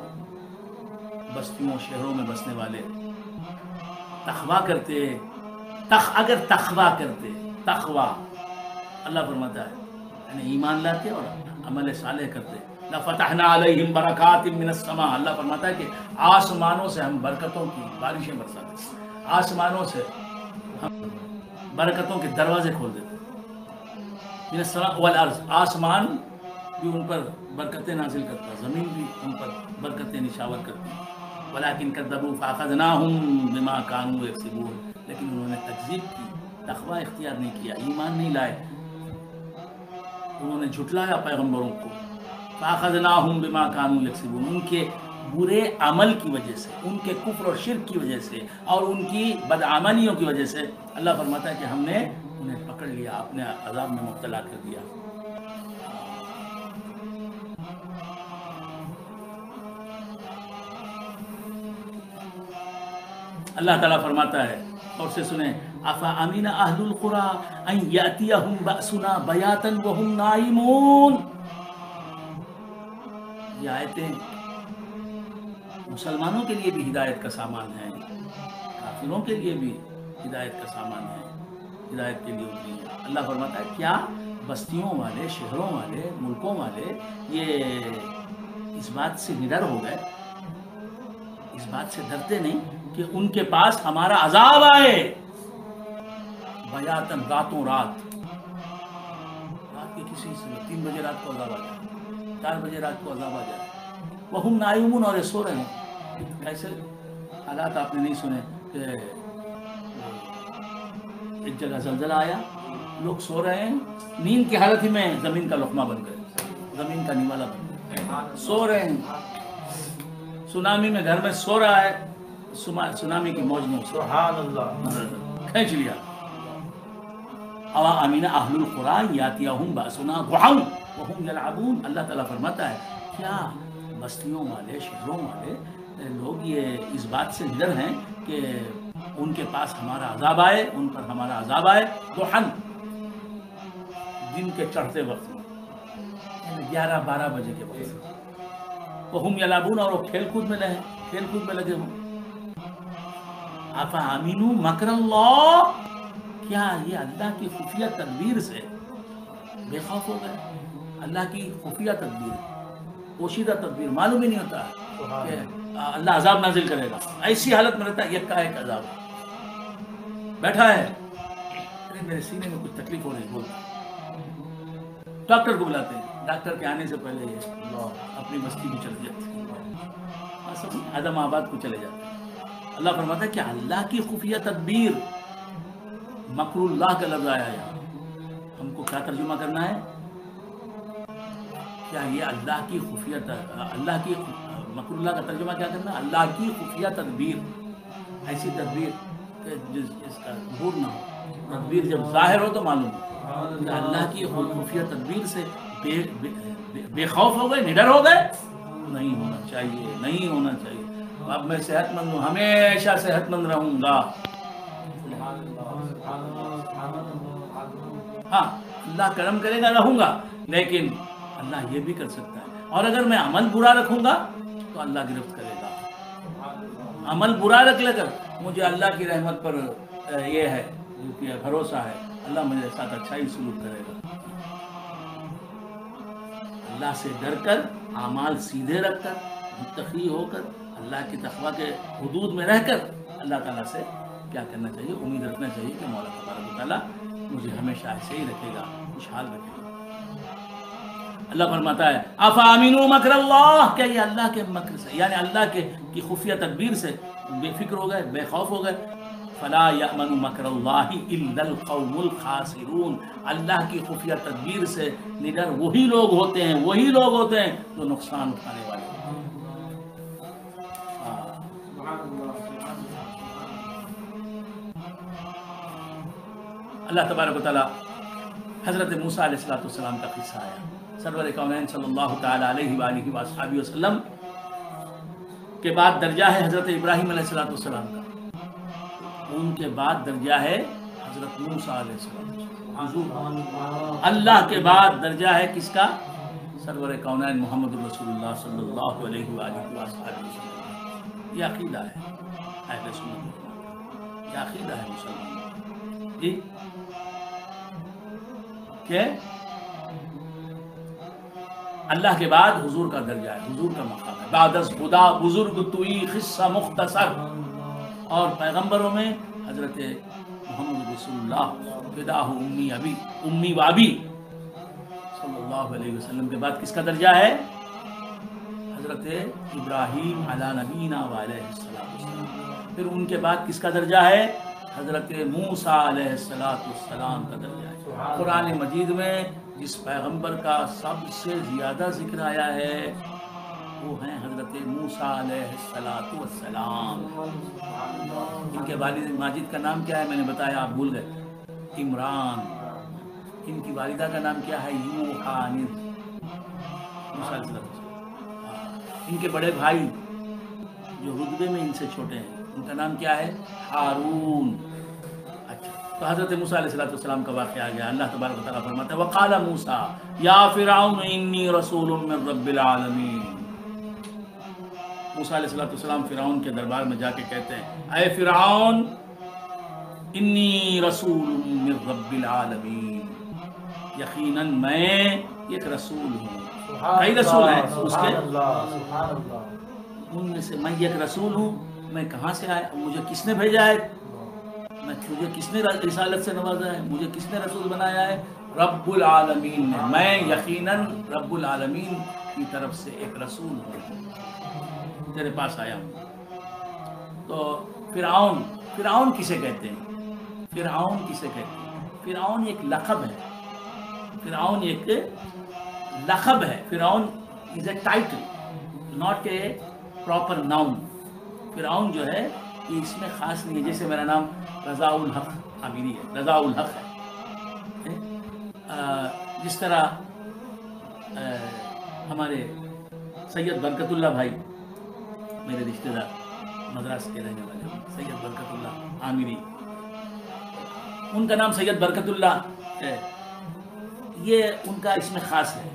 بستیوں شہروں میں بسنے والے تقویٰ کرتے، اگر تقویٰ کرتے، تقویٰ اللہ فرماتا ہے یعنی ایمان لاتے اور عمل صالح کرتے، لفتحنا علیہم برکات من السماء. اللہ فرماتا ہے کہ آسمانوں سے ہم برکتوں کی بارشیں برساتے، آسمانوں سے ہم برکتوں کے دروازے کھول دیتے. من السماء والارض، آسمان بھی ان پر برکتیں نازل کرتا، زمین بھی ان پر برکتیں نشاور کرتی. ولکن کذبوا فاخذناہم بما کانوا یکسبون، لیکن انہوں نے تکذیب کی تقوی اختیار نہیں کیا، ایمان نہیں لائے، انہوں نے جھٹلایا پیغمبروں کو، فَأَخَذْنَاهُمْ بِمَا كَانُوا يَكْسِبُونَ، ان کے برے عمل کی وجہ سے، ان کے کفر اور شرک کی وجہ سے اور ان کی بدعملیوں کی وجہ سے اللہ فرماتا ہے کہ ہم نے انہیں پکڑ لیا، اپنے عذاب میں مبتلا کر دیا۔ اللہ تعالیٰ فرماتا ہے، اور سے سنیں، أَفَأَمِنَ أَهْلُ الْقُرَىٰ أَن يَأْتِيَهُمْ بَأْسُنَا بَيَاتًا وَهُمْ نَائِمُونَ۔ یہ آیتیں مسلمانوں کے لیے بھی ہدایت کا سامان ہے، کافروں کے لیے بھی ہدایت کا سامان ہے، ہدایت کے لیے اتری ہے۔ اللہ فرماتا ہے کیا بستیوں والے، شہروں والے، ملکوں والے یہ اس بات سے نڈر ہو گئے، اس بات سے ڈرتے نہیں کہ ان کے پاس ہمارا عذاب آئے، بیاتن، راتوں رات کے کسی حصے میں 3 بجے رات کو عذاب آ جائے، 4 بجے رات کو عذاب آ جائے، وہم نائمون، اور سو رہے ہیں۔ کیسے حالات آپ نے نہیں سنے کہ ایک جگہ زلزلہ آیا، لوگ سو رہے ہیں، نیند کی حالت ہی میں زمین کا لقمہ بن گئے، زمین کا نیوالا بن گئے، سو رہے ہیں۔ سونامی میں گھر میں سو رہا ہے، سونامی کی موج نے سبحان اللہ، کھینچ لیا۔ أَوَأَمِنَ أَهْلُ الْقُرَىٰ يَأْتِيَهُمْ بَأْسُنَا ضُحًى وَهُمْ يَلْعَبُونَ۔ اللہ تعالیٰ فرماتا ہے کیا بستیوں والے، شہروں والے لوگ یہ اس بات سے نڈر ہیں کہ ان کے پاس ہمارا عذاب آئے، ان پر ہمارا عذاب آئے، ضحًى، دن کے چڑھتے وقت، 11-12 بجے کے وقت، وَهُمْ يَلْعَبُونَ، اور وہ کھیل کود میں لگے ہوں۔ أَفَأَمِنُوا مَكْرَ اللَّهِ، کیا یہ اللہ کی خفیہ تدبیر سے بے خوف ہو گئے؟ اللہ کی خفیہ تدبیر، پوشیدہ تدبیر، معلوم ہی نہیں ہوتا کہ اللہ عذاب نازل کرے گا، ایسی حالت میں رہتا ہے، یک کا ایک عذاب بیٹھا ہے، میرے سینے میں کچھ تکلیف ہو رہی، بولتا ڈاکٹر کو بلاتے ہیں، ڈاکٹر کے آنے سے پہلے یہ اپنی بستی بھی چلے جاتے ہیں، عدم آباد کو چلے جاتے ہیں۔ اللہ فرماتا ہے کہ اللہ کی خفیہ تدبیر، مکر اللہ کا لفظ آیا یہاں، ہم کو کیا ترجمہ کرنا ہے؟ کیا یہ اللہ کی خفیہ اللہ کی مکر اللہ کا ترجمہ کیا کرنا ہے؟ اللہ کی خفیہ تدبیر، ایسی تدبیر کہ جس کا ظہور نہ ہو، تدبیر جب ظاہر ہو تو معلوم ہو کہ اللہ کی خفیہ تدبیر سے بے خوف ہو گئے، نڈر ہو گئے، نہیں ہونا چاہیے، نہیں ہونا چاہیے۔ اب میں صحت مند ہوں، ہمیشہ صحت مند رہوں گا، ہاں اللہ کرم کرے گا، رہوں گا، لیکن اللہ یہ بھی کر سکتا ہے، اور اگر میں عمل برا رکھوں گا تو اللہ گرفت کرے گا۔ عمل برا رکھ لے کر مجھے اللہ کی رحمت پر یہ ہے کہ بھروسہ ہے، اللہ میرے ساتھ اچھا ہی سلوک کرے گا۔ اللہ سے ڈر کر، اعمال سیدھے رکھ کر، متقی ہو کر، اللہ کی تقوی کے حدود میں رہ کر اللہ تعالیٰ سے کیا کرنا چاہیے؟ امید رکھنا چاہیے کہ مولا تبارک و تعالیٰ مجھے ہمیشہ ایسے ہی رکھے گا، خوشحال رکھے گا۔ اللہ فرماتا ہے أَفَأَمِنُوا مَكْرَ اللَّهِ، کیا یہ اللہ کے مکر سے، یعنی اللہ کی خفیہ تدبیر سے بے فکر ہو گئے، بے خوف ہو گئے؟ فَلَا يَأْمَنُ مَكْرَ اللَّهِ إِلَّا الْقَوْمُ الْخَاسِرُونَ، اللہ کی خفیہ تدبیر سے نڈر وہی لوگ ہوتے ہیں جو نقصان اٹھانے والے ہیں۔ اللہ تبارک و تعالیٰ حضرت موسیٰ علیہ السلام کا قصہ آیا، سرور کونین صلی اللہ تعالیٰ علیہ وآلہ وصحبہ وسلم کے بعد درجہ ہے حضرت ابراہیم علیہ السلام کا، ان کے بعد درجہ ہے حضرت موسیٰ علیہ السلام، اللہ کے بعد درجہ ہے کس کا؟ سرور کونین محمد رسول اللہ صلی اللہ علیہ وآلہ وصحبہ وسلم۔ یہ عقیدہ ہے اہل سنت، یہ عقیدہ ہے مسلمان جی، کہ اللہ کے بعد حضور کا درجہ ہے، حضور کا مقام ہے، بعد از خدا بزرگ توئی قصہ مختصر، اور پیغمبروں میں حضرت محمد رسول اللہ فداہ امی و ابی صلی اللہ علیہ وسلم کے بعد کس کا درجہ ہے؟ حضرت ابراہیم علی نبینا و علیہ السلام، پھر ان کے بعد کس کا درجہ ہے؟ حضرت موسیٰ علیہ السلام کا درجہ ہے۔ قرآن مجید میں جس پیغمبر کا سب سے زیادہ ذکر آیا ہے وہ ہیں حضرت موسیٰ علیہ السلام۔ ان کے والد ماجد کا نام کیا ہے میں نے بتایا، آپ بھول گئے، عمران۔ ان کی والدہ کا نام کیا ہے؟ یوحانس۔ موسیٰ علیہ السلام۔ ان کے بڑے بھائی جو رتبے میں ان سے چھوٹے ہیں ان کا نام کیا ہے؟ ہارون۔ اچھا، تو حضرت موسیٰ علیہ السلام کا واقعہ آ گیا۔ اللہ تبارک و تعالیٰ فرماتا ہے وقال موسیٰ یا فرعون انی رسول من رب العالمین۔ موسیٰ علیہ السلام فرعون کے دربار میں جا کے کہتے ہیں اے فرعون انی رسول من رب العالمین، یقیناً میں ایک رسول ہوں۔ کئی رسول ہیں اس کے، ان میں سے میں ایک رسول ہوں۔ میں کہاں سے آیا؟ مجھے کس نے بھیجا ہے؟ مجھے کس نے رسالت سے نوازا ہے؟ مجھے کس نے رسول بنایا ہے؟ رب العالمین نے۔ میں یقیناً رب العالمین کی طرف سے ایک رسول ہوں، تیرے پاس آیا ہوں۔ تو فرعون کسے کہتے ہیں؟ فرعون کسے کہتے ہیں؟ فرعون ایک لقب ہے۔ فرعون ایک لقب ہے۔ فرعون is a title, not a proper noun. فرعون جو ہے یہ اس میں خاص نہیں ہے، جیسے میرا نام رضا الحق عامری ہے، رضا الحق ہے۔ جس طرح ہمارے سید برکت اللہ بھائی، میرے رشتہ دار مدراس کے رہنے والے سید برکت اللہ عامری، ان کا نام سید برکت اللہ ہے، یہ ان کا اس میں خاص ہے،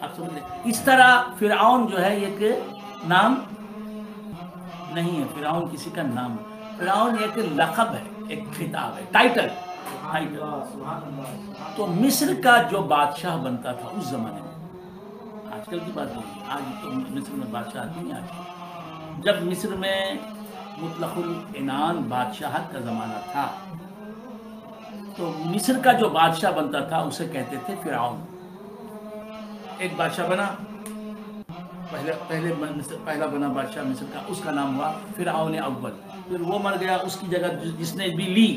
آپ سمجھ لیں۔ اس طرح فرعون جو ہے ایک نام نہیں ہے، فرعون کسی کا نام ہے، فرعون ایک لقب ہے، ایک خطاب ہے، ٹائٹل۔ تو مصر کا جو بادشاہ بنتا تھا اس زمانے میں، آج کل کی بات نہیں، آج تو مصر میں بادشاہ نہیں ہے۔ آج جب مصر میں مطلق العنان بادشاہت کا زمانہ تھا تو مصر کا جو بادشاہ بنتا تھا اسے کہتے تھے فرعون۔ ایک بادشاہ بنا، پہلا بنا بادشاہ مصر کا، اس کا نام ہوا فرعون اول۔ پھر وہ مر گیا، اس کی جگہ جس نے بھی لی،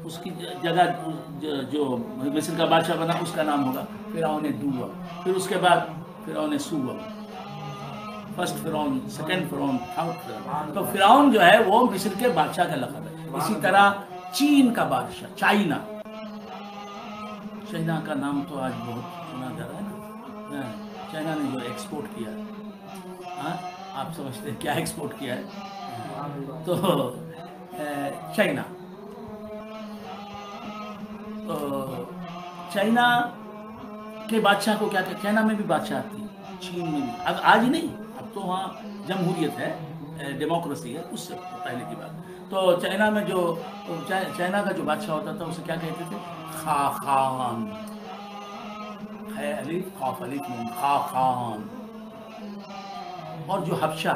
اس کی جگہ جو مصر کا بادشاہ بنا اس کا نام ہوگا فرعون دوم۔ پھر اس کے بعد فرعون سوم، فرسٹ فرعون، سیکنڈ فرعون، تھرڈ فرعون۔ تو فرعون جو ہے وہ مصر کے بادشاہ کا لقب ہے۔ اسی طرح چین کا بادشاہ، چائنا کا نام تو آج بہت سنا جا رہا ہے نا، چائنا نے جو ایکسپورٹ کیا ہے، آپ سمجھتے ہیں کیا ایکسپورٹ کیا ہے؟ تو چائنا، چائنا کے بادشاہ کو کیا کہتے ہیں؟ چائنا میں بھی بادشاہ تھی، چین میں بھی، اب آج نہیں، اب تو وہاں جمہوریت ہے، ڈیموکریسی ہے، اس سے پہلے کی بات۔ تو چائنا میں جو چائنا کا جو بادشاہ ہوتا تھا اسے کیا کہتے تھے؟ خاقان، ہے الف قاف الف نون، خاقان۔ اور جو حبشہ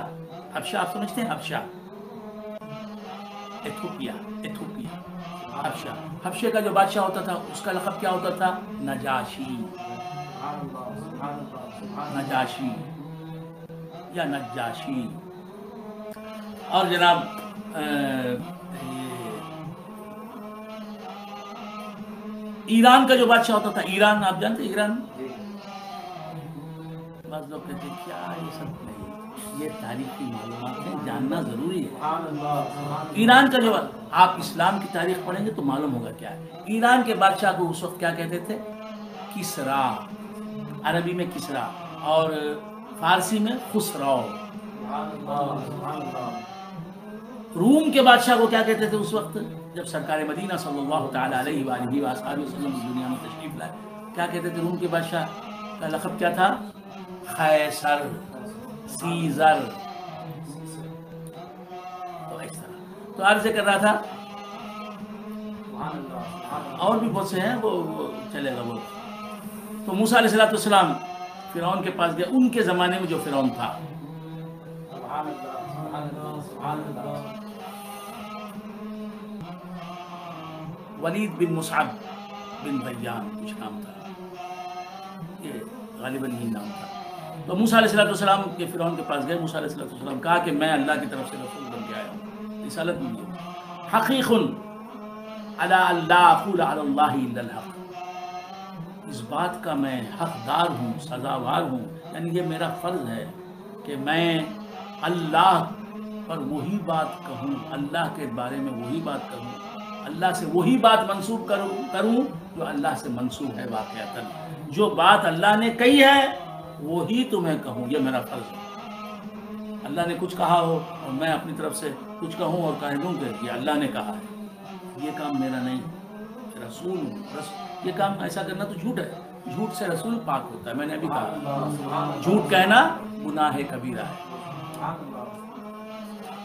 آپ سمجھتے ہیں؟ ایتھوپیا، حبشے کا جو بادشاہ ہوتا تھا اس کا لقب کیا ہوتا تھا؟ نجاشی یا نجاشی۔ اور جناب ایران کا جو بادشاہ ہوتا تھا، ایران آپ جانتے ہیں؟ ایران، بعض لوگ کہتے ہیں کیا یہ سب نہیں، یہ تاریخ کی معلومات ہیں، جاننا ضروری ہے۔ ایران کا جو، آپ اسلام کی تاریخ پڑھیں گے تو معلوم ہوگا کیا ہے۔ ایران کے بادشاہ کو اس وقت کیا کہتے تھے؟ کسرا، عربی میں کسرا اور فارسی میں خسرو۔ روم کے بادشاہ کو کیا کہتے تھے اس وقت جب سرکار مدینہ صلی اللہ تعالیٰ علیہ وآلہ وآلہ وسلم دنیا میں تشریف لائے؟ کیا کہتے تھے؟ روم کے بادشاہ کا لقب کیا تھا؟ قیصر، سیزر۔ تو اس طرح، تو عرض کر رہا تھا، اور بھی بہت سے ہیں، وہ چلے گا وہ۔ تو موسیٰ علیہ السلام فرعون کے پاس گئے، ان کے زمانے میں جو فرعون تھا، ولید بن مصعب بن ریان کچھ نام تھا، یہ غالباً یہی نام تھا۔ تو موسیٰ علیہ السلام کے فرعون کے پاس گئے، موسیٰ علیہ السلام کہا کہ میں اللہ کی طرف سے رسول بن کے آیا ہوں، رسالت ملی ہے۔ حقیق علی اللہ اقول علی اللہ الا الحق، اس بات کا میں حقدار ہوں، سزاوار ہوں، یعنی یہ میرا فرض ہے کہ میں اللہ پر وہی بات کہوں، اللہ کے بارے میں وہی بات کہوں، اللہ سے وہی بات منسوب کروں جو اللہ سے منسوب ہے واقعتاً، جو بات اللہ نے کہی ہے وہی تمہیں کہوں، یہ میرا فرض ہے۔ اللہ نے کچھ کہا ہو اور میں اپنی طرف سے کچھ کہوں اور کہہ دوں کہ یہ اللہ نے کہا ہے، یہ کام میرا نہیں، رسول ہوں، یہ کام ایسا کرنا تو جھوٹ ہے، جھوٹ سے رسول پاک ہوتا ہے، میں نے ابھی کہا جھوٹ کہنا گناہ کبیرہ ہے۔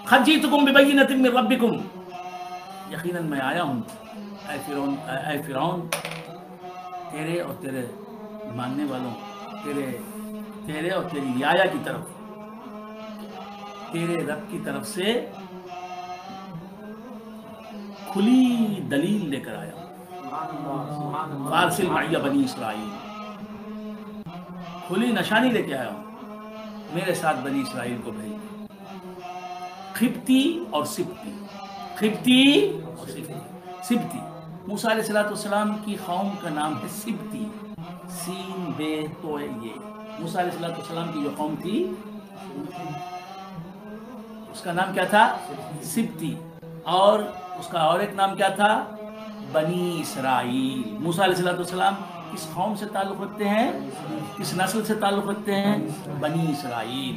قد جئتکم ببینۃ من ربکم، یقیناً میں آیا ہوں اے فرعون تیرے اور تیرے ماننے والوں، تیرے اور تیری رعایا کی طرف، تیرے رب کی طرف سے کھلی دلیل لے کر آیا ہوں، فارسل معی بنی اسرائیل، کھلی نشانی لے کے آیا ہوں، میرے ساتھ بنی اسرائیل کو بھیج، خبتی اور سبتی، خبتی اور سبتی، موسیٰ علیہ السلام کی قوم کا نام ہے سبتی، سین بے تو یہ، موسیٰ علیہ السلام کی جو قوم تھی اس کا نام کیا تھا؟ سبتی، اور اس کا اور ایک نام کیا تھا؟ بنی اسرائیل۔ موسیٰ علیہ السلام کس قوم سے تعلق رکھتے ہیں؟ کس نسل سے تعلق رکھتے ہیں؟ بنی اسرائیل۔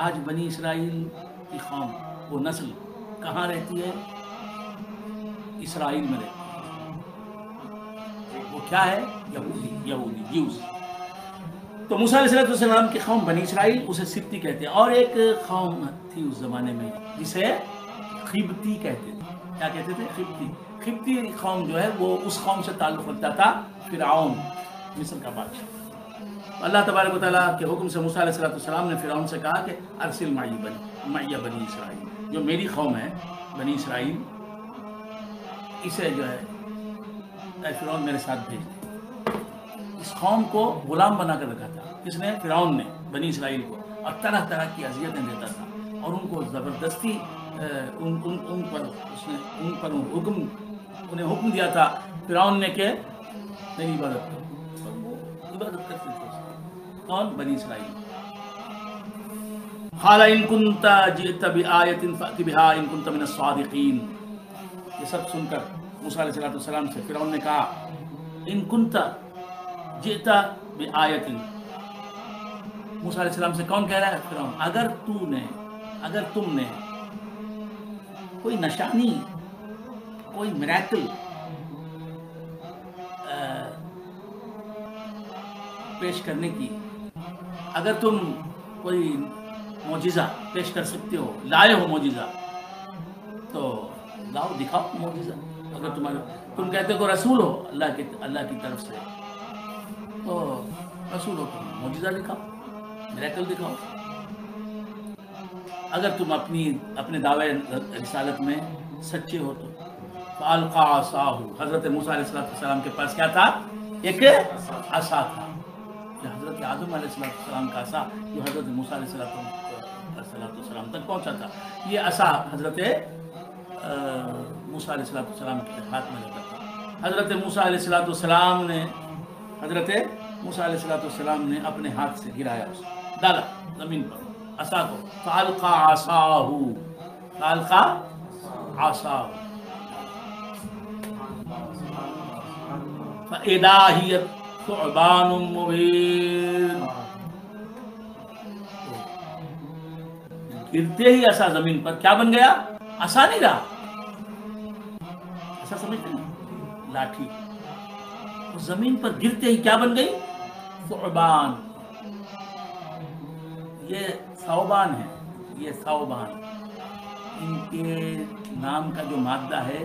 آج بنی اسرائیل کی قوم، وہ نسل کہاں رہتی ہے؟ اسرائیل میں رہتی ہے۔ وہ کیا ہے؟ یہودی جیوز۔ تو موسیٰ علیہ السلام کی قوم بنی اسرائیل، اسے سبتی کہتے ہیں، اور ایک قوم تھی اس زمانے میں جسے خبتی کہتے تھے۔ کیا کہتے تھے؟ خبتی۔ خبتی قوم جو ہے وہ اس قوم سے تعلق رکھتا تھا فرعون، مصر کا بادشاہ۔ اللہ تبارک و تعالیٰ کے حکم سے موسیٰ علیہ السلام نے فرعون سے کہا کہ ارسل معی بنی اسرائیل، جو میری قوم ہے بنی اسرائیل، اسے جو ہے اے فرعون میرے ساتھ بھیج دے۔ اس قوم کو غلام بنا کر رکھا تھا، کس نے؟ فرعون نے بنی اسرائیل کو، اور طرح طرح کی اذیتیں دیتا تھا، اور ان کو زبردستی انہیں حکم دیا تھا فرعون نے کہ میری عبادت کرو، اور وہ عبادت کرتے تھے۔ کون؟ بنی اسرائیل۔ قال ان كنت جئت بآیۃ فأت بها ان كنت من الصادقین۔ یہ سب سن کر موسیٰ علیہ السلام سے فرعون نے کہا ان كنت جئت بآیۃ، موسیٰ علیہ السلام سے کون کہہ رہا ہے؟ فرعون، اگر تم نے کوئی نشانی، کوئی میریکل پیش کرنے کی، اگر تم کوئی معجزہ پیش کر سکتے ہو، لائے ہو معجزہ، تو لاؤ، دکھاؤ معجزہ۔ اگر تم کہتے ہو رسول ہو اللہ کی طرف سے، تو رسول ہو تم معجزہ دکھاؤ، میریکل دکھاؤ۔ اگر تم اپنے دعوے رسالت میں سچے ہو تو فالقى عصاه، حضرت موسیٰ علیہ السلام کے پاس کیا تھا؟ ایک عصا تھا، یہ حضرت آدم علیہ السلام کا عصا جو حضرت موسیٰ علیہ السلام تک پہنچا تھا، یہ عصا حضرت موسیٰ علیہ السلام کے ہاتھ میں لگا تھا۔ حضرت موسیٰ علیہ السلام نے اپنے ہاتھ سے گرایا، اسے ڈالا زمین پر عصا کو، فالقى عصاه فإذا هي ثعبان مبين، گرتے ہی عصا زمین پر کیا بن گیا؟ عصا نہیں رہا، عصا سمجھتے ہیں؟ لاٹھی۔ زمین پر گرتے ہی کیا بن گئی؟ ثعبان۔ یہ ثعبان ہے، یہ ثعبان، ان کے نام کا جو مادہ ہے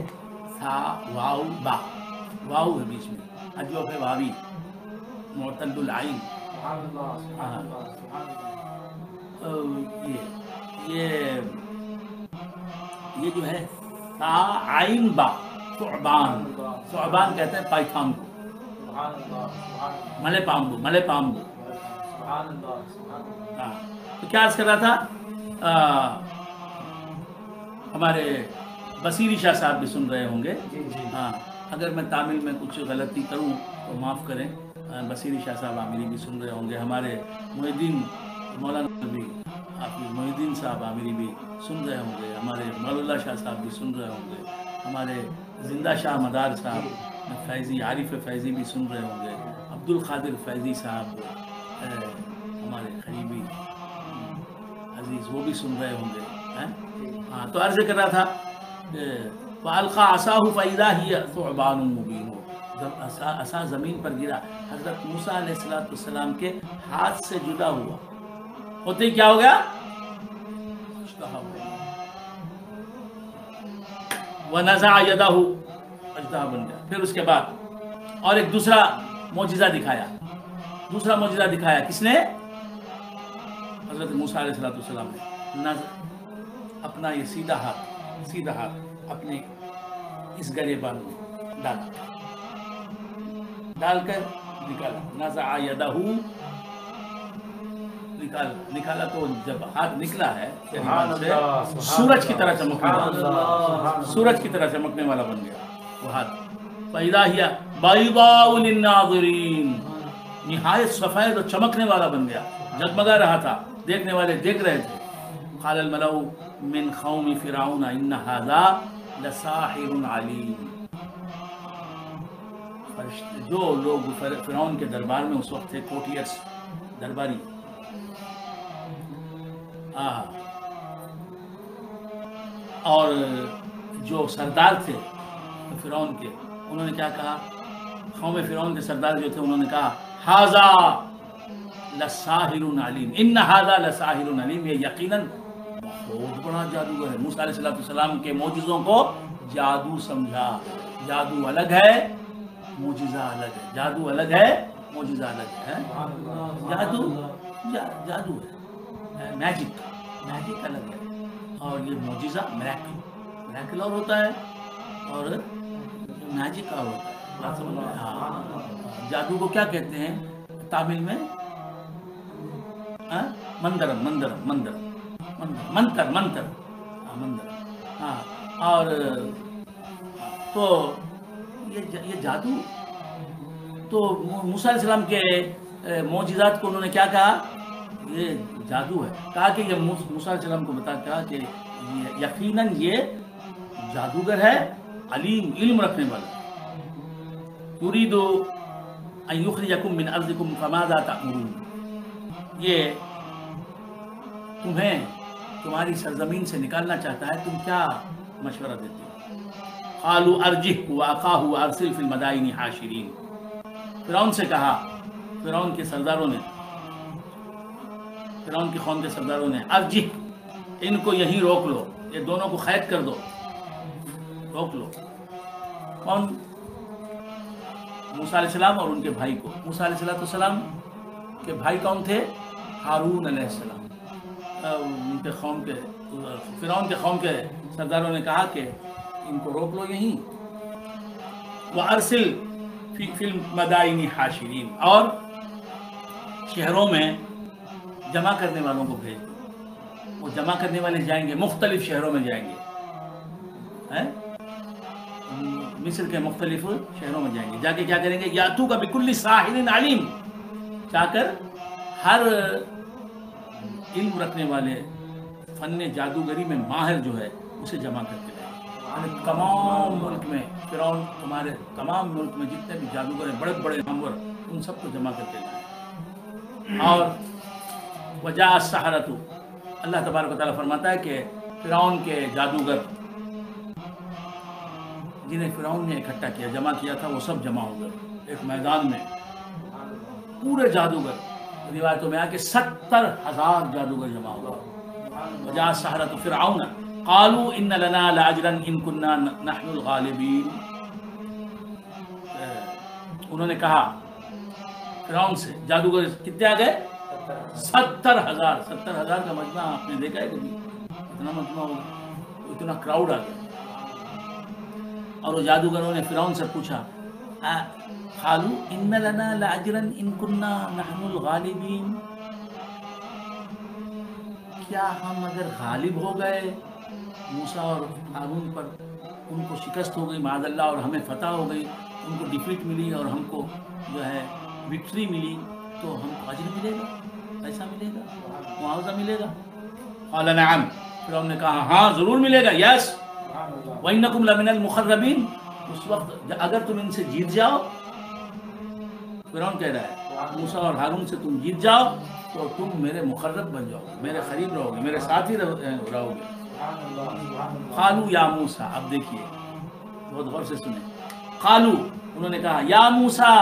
ثا واو با، واو ہے بیچ میں، اجوف واوی، معتل العین۔ یہ جو ہے ثا عین با، ثعبان، ثعبان کہتے ہیں پائتھان کو، ملے پامبو۔ تو کیا عرض کر رہا تھا؟ ہمارے بصیری شاہ صاحب بھی سن رہے ہوں گے. جی جی. ہاں اگر میں تامل میں کچھ غلطی کروں تو معاف کریں. بصیری شاہ صاحب عامری بھی سن رہے ہوں گے. ہمارے محی الدین مولانا بھی حافظ محی الدین صاحب عامری بھی سن رہے ہوں گے. ہمارے مولا اللہ شاہ صاحب بھی سن رہے ہوں گے. ہمارے زندہ شاہ مدار صاحب فیضی عارف فیضی بھی سن رہے ہوں گے. عبد القادر فیضی صاحب ہمارے قریبی عزیز وہ بھی سن رہے ہوں گے. ہاں تو عرض کر رہا تھا کہ فَأَلْقَىٰ عَصَاهُ فَإِذَا هِيَ ثُعْبَانٌ مُّبِينٌ. جب عصا زمین پر گرا حضرت موسیٰ علیہ السلام کے ہاتھ سے جدا ہوا ہوتے ہی کیا ہو گیا؟ وَنَزَعَ يَدَهُ اژدہا بن گیا. پھر اس کے بعد اور ایک دوسرا معجزہ دکھایا. دوسرا معجزہ دکھایا کس نے؟ حضرت موسیٰ علیہ السلام نے. اپنا یہ سیدھا ہاتھ اپنے اس گڑے بان میں ڈال کر نکالا. نزع یدہ نکالا تو جب ہاتھ نکلا ہے سورج کی طرح چمکنے والا سورج کی طرح چمکنے والا بن گیا وہ ہاتھ. فَإِذَا هِيَ بَيْضَاءُ لِلنَّاظِرِينَ. نہایت سفید اور چمکنے والا بن گیا. جگمگا رہا تھا. دیکھنے والے دیکھ رہے تھے. قال الملأ من قوم فرعون ان هذا لساحر علیم. جو لوگ فرعون کے دربار میں اس وقت تھے کوٹیرس درباری اور جو سردار تھے فرعون کے انہوں نے کیا کہا؟ قوم فرعون کے سردار جو تھے انہوں نے کہا ھذا لساحر علیم. ان ھذا لساحر علیم. یہ یقیناً بہت بڑا جادوگر ہے. موسیٰ علیہ السلام کے معجزوں کو جادو سمجھا. جادو الگ ہے معجزہ الگ ہے. جادو الگ ہے معجزہ الگ ہے. جادو ہے میجک الگ ہے اور یہ معجزہ میریکل اور ہوتا ہے اور میجک اور ہوتا ہے. بات سمجھ میں؟ ہاں جادو کو کیا کہتے ہیں تامل میں؟ منتر. ہاں اور تو یہ جادو تو موسیٰ علیہ السلام کے معجزات کو انہوں نے کیا کہا؟ یہ جادو ہے. کہا کہ یہ موسیٰ علیہ السلام کو کہا کہ یقیناً یہ جادوگر ہے علیم علم رکھنے والا. یرید ان یخرجکم من ارضکم فماذا تأمرون. یہ تمہیں تمہاری سرزمین سے نکالنا چاہتا ہے. تم کیا مشورہ دیتے ہو؟ قالوا ارجه واخاه وارسل في المدائن حاشرین. فرعون سے کہا فرعون کے سرداروں نے فرعون کی قوم کے سرداروں نے ارجه ان کو یہیں روک لو. یہ دونوں کو قید کر دو. روک لو. کون؟ موسیٰ علیہ السلام اور ان کے بھائی کو. موسیٰ علیہ السلام کے بھائی کون تھے؟ ہارون علیہ السلام. ان کے قوم کے فرعون کے قوم کے سرداروں نے کہا کہ ان کو روک لو یہیں. وَأَرْسِلْ فِي الْمَدَائِنِ حَاشِرِينَ. اور شہروں میں جمع کرنے والوں کو بھیج دو. وہ جمع کرنے والے جائیں گے مختلف شہروں میں جائیں گے. مصر کے مختلف شہروں میں جائیں گے. جا کے کیا کریں گے؟ یاتوک بکل ساحر علیم. جا کر ہر علم رکھنے والے فن جادوگری میں ماہر جو ہے اسے جمع کر کے لائیں. یعنی تمام ملک میں فرعون تمہارے تمام ملک میں جتنے بھی جادوگر ہیں بڑے بڑے نامور ان سب کو جمع کر کے لائیں. اور وجاء السحرۃ. اللہ تبارک و تعالیٰ فرماتا ہے کہ فرعون کے جادوگر جنہیں فرعون نے اکٹھا کیا جمع کیا تھا وہ سب جمع ہو گئے ایک میدان میں. پورے جادوگر روایتوں میں آ کے 70,000 جادوگر جمع ہو گئے. وجاء السحرۃ فرعون قالوا ان لنا لاجرا ان كنا نحن الغالبین. انہوں نے کہا فرعون سے جادوگر کتنے آ گئے؟ 70,000. 70,000 کا مجمع آپ نے دیکھا ہے کبھی؟ اتنا مجمع ہوگا اتنا کراؤڈ آ گیا. اور وہ جادوگروں نے فرعون سے پوچھا قالوا ان لنا لاجرا ان كنا نحن الغالبین. کیا ہم اگر غالب ہو گئے موسیٰ اور ہارون پر ان کو شکست ہو گئی معاذ اللہ، اور ہمیں فتح ہو گئی، ان کو ڈیفیٹ ملی اور ہم کو جو ہے وکٹری ملی، تو ہم کو اجر ملے گا، پیسہ ملے گا، معاوضہ ملے گا؟ قال نعم، فرعون نے کہا ہاں ضرور ملے گا، یس، وَإِنَّكُمْ لَمِنَ الْمُقَرَّبِينَ، اس وقت اگر تم ان سے جیت جاؤ، فرعون کہہ رہا ہے موسیٰ اور ہارون سے تم جیت جاؤ تو تم میرے مقرب بن جاؤ گے، میرے قریب رہو گے، میرے ساتھ ہی رہو گے۔ قالوا یا موسیٰ، اب دیکھیے بہت غور سے سنیں، قالوا، انہوں نے کہا یا موسیٰ،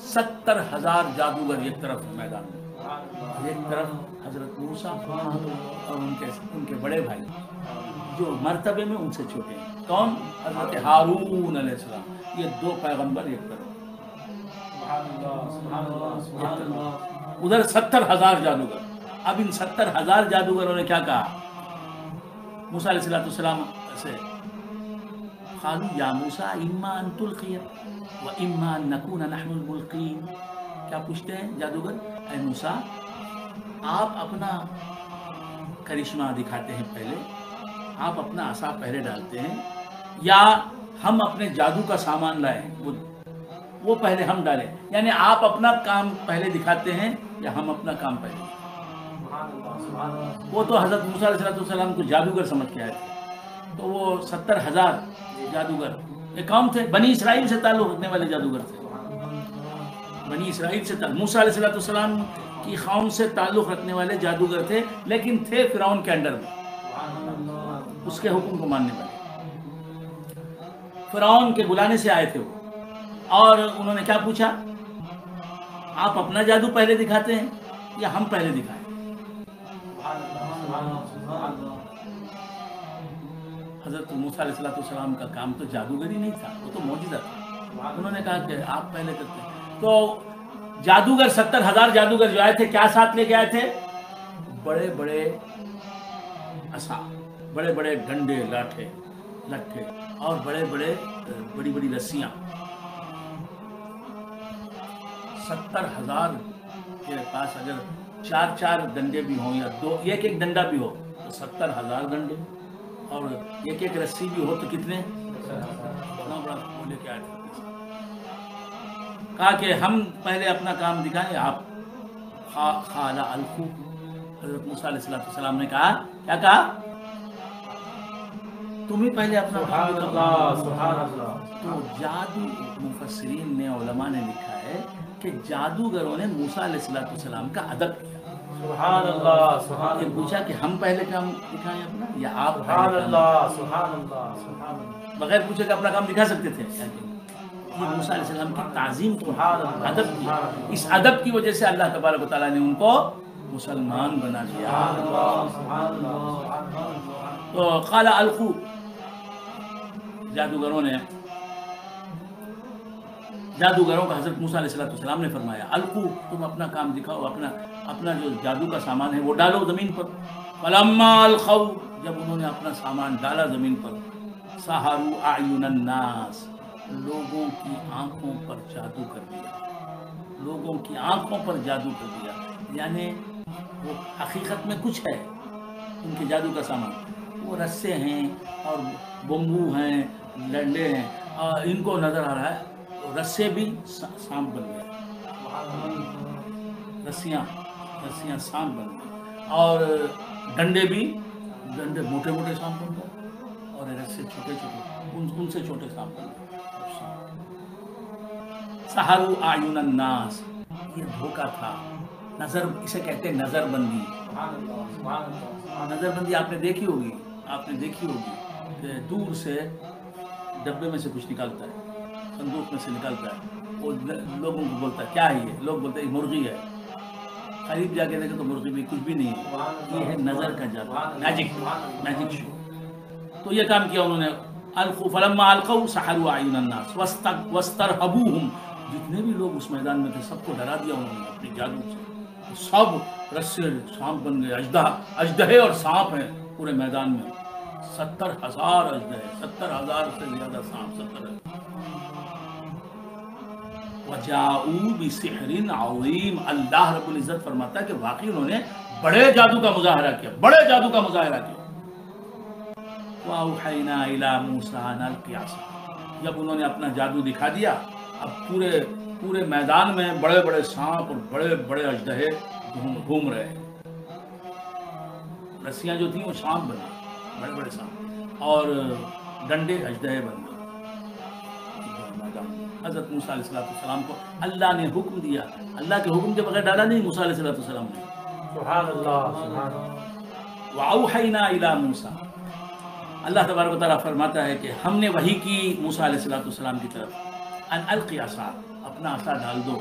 70,000 جادوگر ایک طرف میدان میں، ایک طرف حضرت موسیٰ اور ان کے بڑے بھائی جو مرتبے میں ان سے چھوٹے ہیں، کون؟ حضرت ہارون علیہ السلام، یہ دو پیغمبر ایک طرف، ادھر 70,000 جادوگر۔ اب ان 70,000 جادوگروں نے کیا کہا موسیٰ علیہ السلام سے؟ قالوا یا موسیٰ اما ان تلقی و اما ان نکون نحن الملقین، کیا پوچھتے ہیں جادوگر؟ اے موسیٰ، آپ اپنا کرشمہ دکھاتے ہیں پہلے، آپ اپنا عصا پہلے ڈالتے ہیں، یا ہم اپنے جادو کا سامان لائیں وہ پہلے ہم ڈالیں؟ یعنی آپ اپنا کام پہلے دکھاتے ہیں یا ہم اپنا کام پہلے؟ وہ تو حضرت موسیٰ علیہ السلام کو جادوگر سمجھ کے آئے تھے، تو وہ 70,000 جادوگر ایک کام تھے، بنی اسرائیل سے تعلق رکھنے والے جادوگر تھے، بنی اسرائیل سے موسیٰ علیہ السلام کی قوم سے تعلق رکھنے والے جادوگر تھے، لیکن تھے فرعون کے انڈر میں، اس کے حکم کو ماننے والے، فرعون کے بلانے سے آئے تھے وہ، اور انہوں نے کیا پوچھا؟ آپ اپنا جادو پہلے دکھاتے ہیں یا ہم پہلے دکھائیں؟ حضرت موسیٰ علیہ السلام کا کام تو جادوگری نہیں تھا، وہ تو معجزہ تھا، انہوں نے کہا کہ آپ پہلے کرتے ہیں۔ تو جادوگر 70,000 جادوگر جو آئے تھے کیا ساتھ لے کے آئے تھے؟ بڑے بڑے عصا، بڑے بڑے ڈنڈے، لٹھے اور بڑی بڑی رسیاں۔ 70,000 کے پاس اگر 4 ڈنڈے بھی ہوں یا ایک ڈنڈا بھی ہو تو 70,000 ڈنڈے، اور ایک رسی بھی ہو تو کتنے؟ بڑا لے کے آئے تھے۔ کہا کہ ہم پہلے اپنا کام دکھائیں، آپ قال القوا، حضرت موسیٰ علیہ السلام نے کہا، کیا کہا؟ تم ہی پہلے اپنا کام دکھاؤ۔ سبحان اللہ۔ تو جادو، مفسرین نے، علماء نے لکھا ہے کہ جادوگروں نے موسیٰ علیہ السلام کا ادب کیا، سبحان اللہ، سبحان یہ پوچھا کہ ہم پہلے کام دکھائیں اپنا یا آپ سبحان پہلے اللہ، سبحان اللہ، سبحان اللہ۔ بغیر پوچھے کہ اپنا کام دکھا سکتے تھے؟ یہ موسیٰ علیہ السلام کی تعظیم کی، ادب کی، اس ادب کی وجہ سے اللہ تبارک و تعالیٰ نے ان کو مسلمان بنا دیا۔ تو قال القوا، جادوگروں کا حضرت موسیٰ علیہ السلام نے فرمایا القوا، تم اپنا کام دکھاؤ، اپنا جو جادو کا سامان ہے وہ ڈالو زمین پر۔ فلما القوا، جب انہوں نے اپنا سامان ڈالا زمین پر، سحروا اعین الناس، لوگوں کی آنکھوں پر جادو کر دیا، لوگوں کی آنکھوں پر جادو کر دیا، یعنی وہ حقیقت میں کچھ ہے ان کے جادو کا سامان، وہ رسے ہیں اور بمبو ہیں، ڈنڈے ہیں، اور ان کو نظر آ رہا ہے رسے بھی سانپ بن گئے، رسیاں سانپ بن گئے، اور ڈنڈے موٹے سانپ بن گئے، اور رسے چھوٹے ان سے چھوٹے سانپ بن گئے۔ سحروا اعین الناس، یہ دھوکہ تھا، نظر، اسے کہتے ہیں نظر بندی۔ نظر بندی آپ نے دیکھی ہوگی کہ دور سے ڈبے میں سے کچھ نکالتا ہے، صندوق میں سے نکالتا ہے، وہ لوگوں کو بولتا ہے کیا ہے یہ، لوگ بولتے ہیں مرغی ہے، قریب جا کے دیکھیں تو مرغی بھی کچھ بھی نہیں ہے، یہ ہے نظر کا جادو، میجک شو۔ تو یہ کام کیا انہوں نے، القوا، فلما القوا سحروا اعین الناس واسترهبوهم، جتنے بھی لوگ اس میدان میں تھے سب کو ڈرا دیا انہوں نے اپنے جادو سے، سب رسے سانپ بن گئے، اژدہے اور سانپ ہیں پورے میدان میں، 70,000 اژدہے، 70,000 سے زیادہ سانپ، 70,000۔ وجاؤوا بسحر عظیم، اللہ رب العزت فرماتا ہے کہ واقعی انہوں نے بڑے جادو کا مظاہرہ کیا، وَأَوْحَيْنَا إِلَى مُوسَىٰ أَنْ أَلْقِ عَصَاكَ، جب انہوں نے اپنا جادو دکھا دیا، اب پورے میدان میں بڑے بڑے سانپ اور بڑے بڑے اژدہے گھوم رہے ہیں. رسیاں جو تھیں وہ سانپ بن گئے، بڑے بڑے سانپ، اور ڈنڈے اژدہے بن گئے. حضرت موسیٰ علیہ السلام کو اللہ نے حکم دیا، اللہ کے حکم کے بغیر ڈالا نہیں موسیٰ علیہ السلام نے. سبحان اللہ سبحان اللہ. وَأَوْحَيْنَا إِلَى مُوسَىٰ، اللہ تبارک و تعالیٰ فرماتا ہے کہ ہم نے وحی کی موسیٰ علیہ السلام کی طرف، ان القی عصاک، اپنا عصا ڈال دو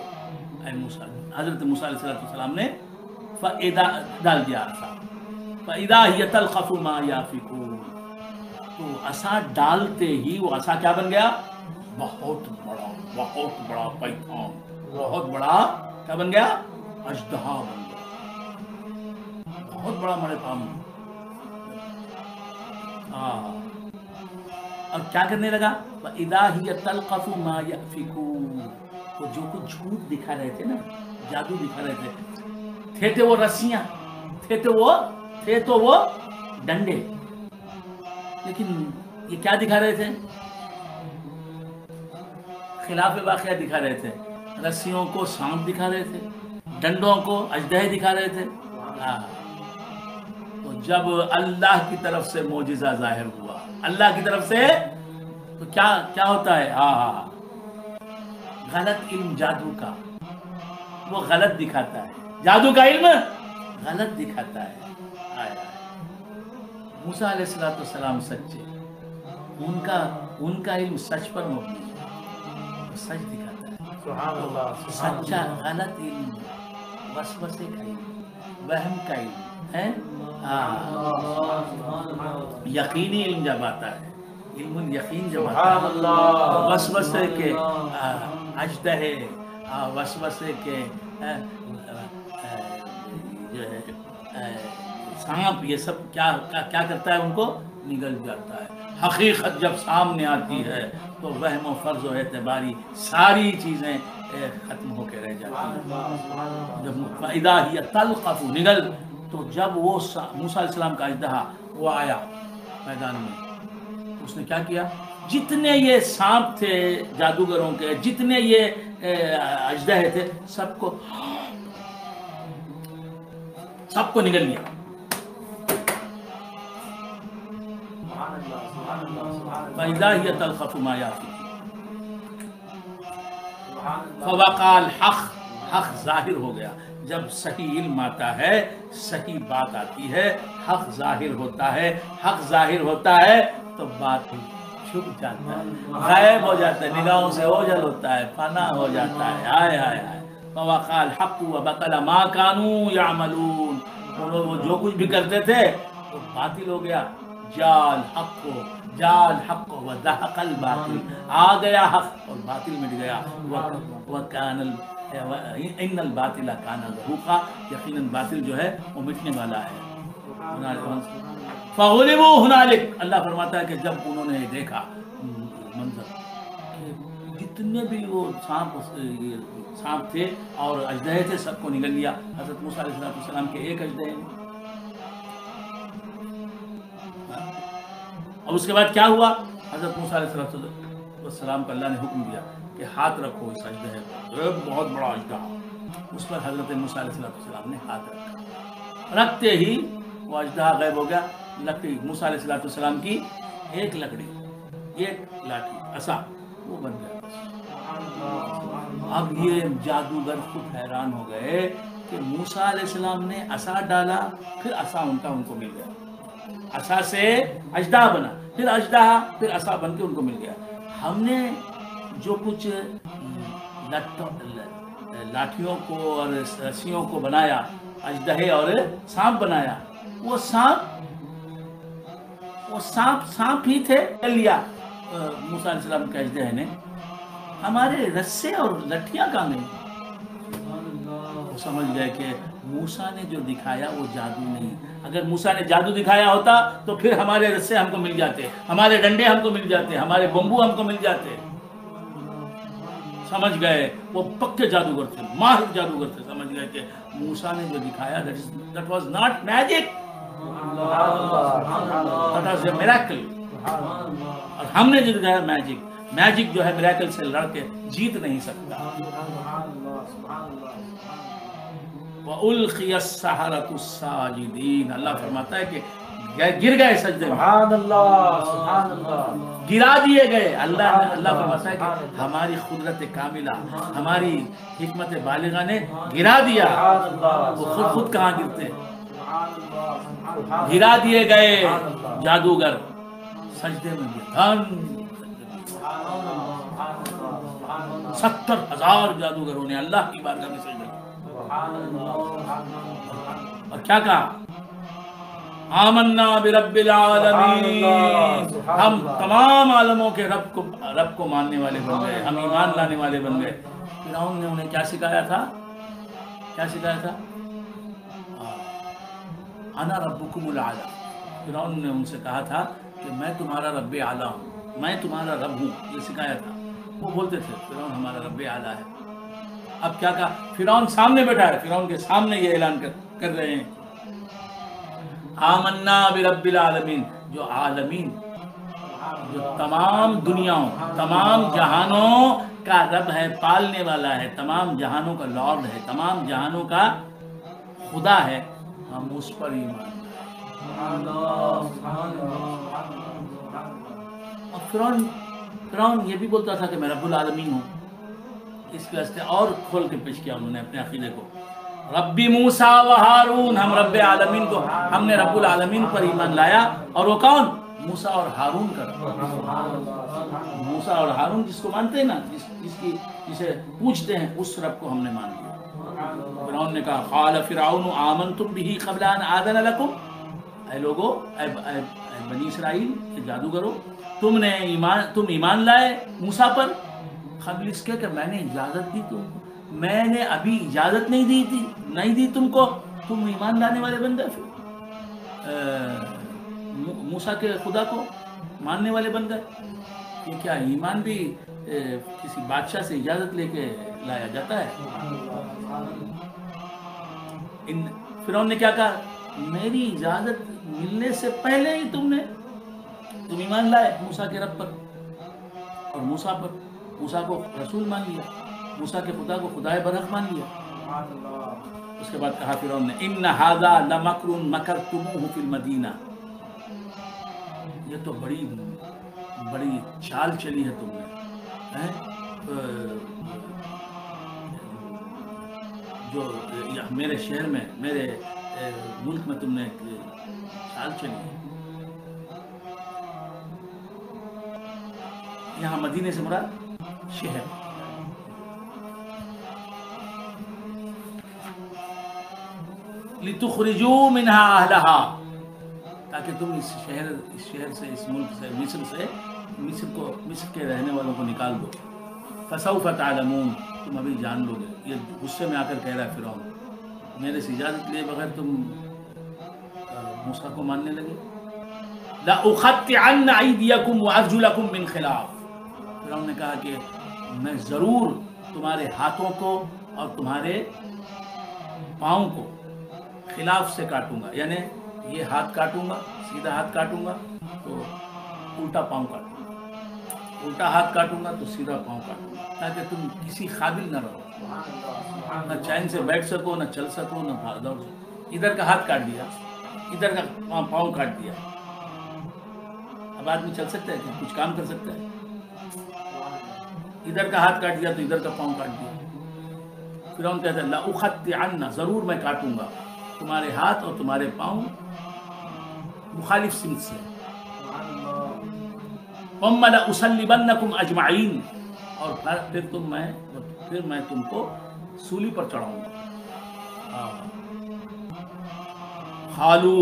اے موسیٰ. حضرت موسیٰ علیہ السلام نے ڈال دیا عصا، فَإِذَا هِيَ تَلْقَفُ مَا يَأْفِكُونَ، تو عصا ڈالتے ہی وہ عصا کیا بن گیا؟ بہت بڑا پیتھان، بہت بڑا کیا بن گیا؟ اژدہا بن گیا، بہت بڑا مڑے پام. اور کیا کرنے لگا؟ وَإِذَا هِيَ تَلْقَفُ مَا يَأْفِكُونَ، وہ جو کچھ جھوٹ دکھا رہے تھے نا، جادو دکھا رہے تھے تو وہ رسیاں، تھے تو وہ ڈنڈے، لیکن یہ کیا دکھا رہے تھے؟ خلاف واقعہ دکھا رہے تھے. رسیوں کو سانپ دکھا رہے تھے، ڈنڈوں کو اژدہے دکھا رہے تھے. تو جب اللہ کی طرف سے معجزہ ظاہر ہوا، اللہ کی طرف سے، تو کیا ہوتا ہے؟ غلط علم جادو کا وہ غلط دکھاتا ہے، جادو کا علم غلط دکھاتا ہے. موسیٰ علیہ السلام سچے، ان کا علم سچ پر مبنی ہے، سچ دکھاتا ہے. سبحان اللہ. سچا غلط علم وسوسے کا علم، وہم کا علم ہے. یقینی علم جب آتا ہے، علم الیقین جب آتا ہے، وسوسے کے اژدہے، وسوسے کے جو ہے سانپ، یہ سب کیا کرتا ہے؟ ان کو نگل جاتا ہے. حقیقت جب سامنے آتی ہے تو وہم و فرض و اعتباری ساری چیزیں ختم ہو کے رہ جاتی ہیں. جب فَإِذَا هِيَ تَلْقَفُ، نگل، تو جب وہ موسیٰ علیہ السلام کا اژدہا وہ آیا میدان میں، اس نے کیا کیا؟ جتنے یہ سانپ تھے جادوگروں کے، جتنے یہ اژدہے تھے، سب کو نگل لیا. فَإِذَا هِيَ تَلْقَفُ مَا يَأْفِكُونَ فَوَقَعَ الْحَقُّ، حق ظاہر ہو گیا. جب صحیح علم آتا ہے، صحیح بات آتی ہے، حق ظاہر ہوتا ہے، حق ظاہر ہوتا ہے تو بات چھپ جاتا ہے، غائب ہو جاتا ہے، نگاہوں سے اوجھل ہوتا ہے، فنا ہو جاتا ہے. ہائے ہائے ہائے. فَوَقَعَ الْحَقُّ وَبَطَلَ مَا كَانُوا يَعْمَلُونَ، وہ جو کچھ بھی کرتے تھے وہ باطل ہو گیا. جال حق وزهق الباطل، آ گیا حق اور باطل مٹ گیا. ان الباطل کان زہوقا، یقیناً باطل جو ہے وہ مٹنے والا ہے. فغلبوا هنالک، اللہ فرماتا ہے کہ جب انہوں نے دیکھا منظر کہ جتنے بھی وہ سانپ تھے اور اژدہے تھے، سب کو نگل لیا. حضرت موسیٰ علیہ السلام کے ایک اژدہے نے. اور اس کے بعد کیا ہوا؟ حضرت موسیٰ علیہ السلام کو اللہ نے حکم دیا کہ ہاتھ رکھو اس اژدہے پر، بہت بڑا اژدہا. اس پر حضرت موسیٰ علیہ السلام نے ہاتھ رکھا، رکھتے ہی وہ اژدہا غائب ہو گیا. لکڑی، موسیٰ علیہ السلام کی ایک لکڑی، ایک لاٹھی، عصا، وہ بن گیا. اب یہ جادوگر خود حیران ہو گئے کہ موسیٰ علیہ السلام نے عصا ڈالا، پھر عصا ان کو مل گیا. عصا سے اژدہا بنا، پھر اژدہا، پھر عصا بن کے ان کو مل گیا. ہم نے جو کچھ لاٹھیوں کو اور رسیوں کو بنایا، اژدہے اور سانپ بنایا، وہ سانپ ہی تھے. لیا موسیٰ علیہ السلام کے اژدہے نے، ہمارے رسے اور لٹھیاں کہاں گئی؟ وہ سمجھ گئے کہ موسیٰ نے جو دکھایا وہ جادو نہیں. اگر موسیٰ نے جادو دکھایا ہوتا تو پھر ہمارے رسے ہم کو مل جاتے، ہمارے ڈنڈے ہم کو مل جاتے، ہمارے بمبو ہم کو مل جاتے. سمجھ گئے وہ پکے جادوگر تھے، ماہر جادوگر تھے. سمجھ گئے کہ موسیٰ نے جو دکھایا that was not magic, that was a miracle. اور ہم نے جیت گیا میجک جو ہے میریکل سے لڑ کے جیت نہیں سکتا. وَأُلْقِيَ السَّحَرَةُ السَّاجِدِينَ، اللہ فرماتا ہے کہ گر گئے سجدے میں، سبحان اللہ، گرا دیے گئے. اللہ فرماتا ہے کہ ہماری قدرت کاملہ، ہماری حکمت بالغہ نے گرا دیا. وہ خود کہاں گرتے ہیں؟ گرا دیے گئے جادوگر سجدے میں گئے. 70,000 جادوگروں نے اللہ کی بارگاہ میں سجدہ کیا. اور کیا کہا؟ آمنا برب العالمین، ہم تمام عالموں کے رب کو ماننے والے بن گئے، ہم ایمان لانے والے بن گئے. فرعون نے انہیں کیا سکھایا تھا؟ انا ربکم الاعلی. فرعون نے ان سے کہا تھا کہ میں تمہارا رب اعلیٰ ہوں، میں تمہارا رب ہوں، یہ سکھایا تھا. وہ بولتے تھے فرعون ہمارا رب اعلیٰ ہے. اب کیا کہا؟ فرعون سامنے بیٹھا ہے، فرعون کے سامنے یہ اعلان کر رہے ہیں آمنا برب العالمین، جو عالمین، جو تمام دنیاؤں، تمام جہانوں کا رب ہے، پالنے والا ہے، تمام جہانوں کا لارڈ ہے، تمام جہانوں کا خدا ہے، ہم اس پر ایمان. اور فرعون یہ بھی بولتا تھا کہ میں رب العالمین ہوں. اس کے واسطے اور کھول کے پیش کیا انہوں نے اپنے عقیدے کو. ربی موسیٰ و ہارون، ہم رب العالمین کو، ہم نے رب العالمین پر ایمان لایا. اور وہ کون؟ موسیٰ اور ہارون کا رب. موسیٰ اور ہارون جس کو مانتے ہیں نا، جسے پوچھتے ہیں، اس رب کو ہم نے مان لیا. فرعون نے کہا قال فرعون آمنتم به قبل ان آذن لکم، اے لوگو، اے بنی اسرائیل کے جادوگرو، تم ایمان لائے موسیٰ پر قبل اس کے کہ میں نے اجازت دی تم کو؟ میں نے ابھی اجازت نہیں دی تم کو، تم ایمان لانے والے بن گئے. موسیٰ کے خدا کو ماننے والے بن گئے. یہ کیا ایمان بھی کسی بادشاہ سے اجازت لے کے لایا جاتا ہے؟ فرعون نے کیا کہا؟ میری اجازت ملنے سے پہلے ہی تم ایمان لائے موسیٰ کے رب پر اور موسیٰ پر. موسیٰ کو رسول مان لیا، موسیٰ کے خدا کو خدائے برحق مان لیا. اس کے بعد کہا فرعون نے ان ھذا لمکر مکرتموہ فی المدینہ، یہ تو بڑی چال چلی ہے تم نے، جو میرے شہر میں، میرے ملک میں تم نے چال چلی ہے. یہاں مدینے سے مراد شہر. لِتُخْرِجُوا مِنْهَا أَهْلَهَا، تاکہ تم اس شہر سے، اس ملک سے، مصر کے رہنے والوں کو نکال دو. فَسَوْفَ تَعْلَمُونَ، تم ابھی جان لو گے. یہ غصے میں آ کر کہہ رہا ہے فرعون، میرے سے اجازت لیے بغیر تم موسیٰ کو ماننے لگے. لَأُخَطِّعَنَّ أَيْدِيَكُمْ وَأَرْجُلَكُمْ مِنْ خِلَافٍ. فرعون نے کہا کہ میں ضرور تمہارے ہاتھوں کو اور تمہارے پاؤں کو خلاف سے کاٹوں گا. یعنی یہ ہاتھ کاٹوں گا، سیدھا ہاتھ کاٹوں گا تو الٹا پاؤں کاٹوں گا، الٹا ہاتھ کاٹوں گا تو سیدھا پاؤں کاٹوں گا، تاکہ تم کسی قابل نہ رہو، نہ چین سے بیٹھ سکو، نہ چل سکو، نہ بھاگ دوڑ سکو. ادھر کا ہاتھ کاٹ دیا، ادھر کا پاؤں کاٹ دیا. اب آدمی چل سکتا ہے کہ کچھ کام کر سکتا ہے؟ ادھر کا ہاتھ کاٹ دیا تو ادھر کا پاؤں کاٹ دیا. فرعون کہتا ہے لأخطئن، ضرور میں کاٹوں گا تمہارے ہاتھ اور تمہارے پاؤں مخالف سمت سے. ثم لأصلبنکم اجمعین، اور پھر میں تم کو سولی پر چڑھاؤں گا. قالو،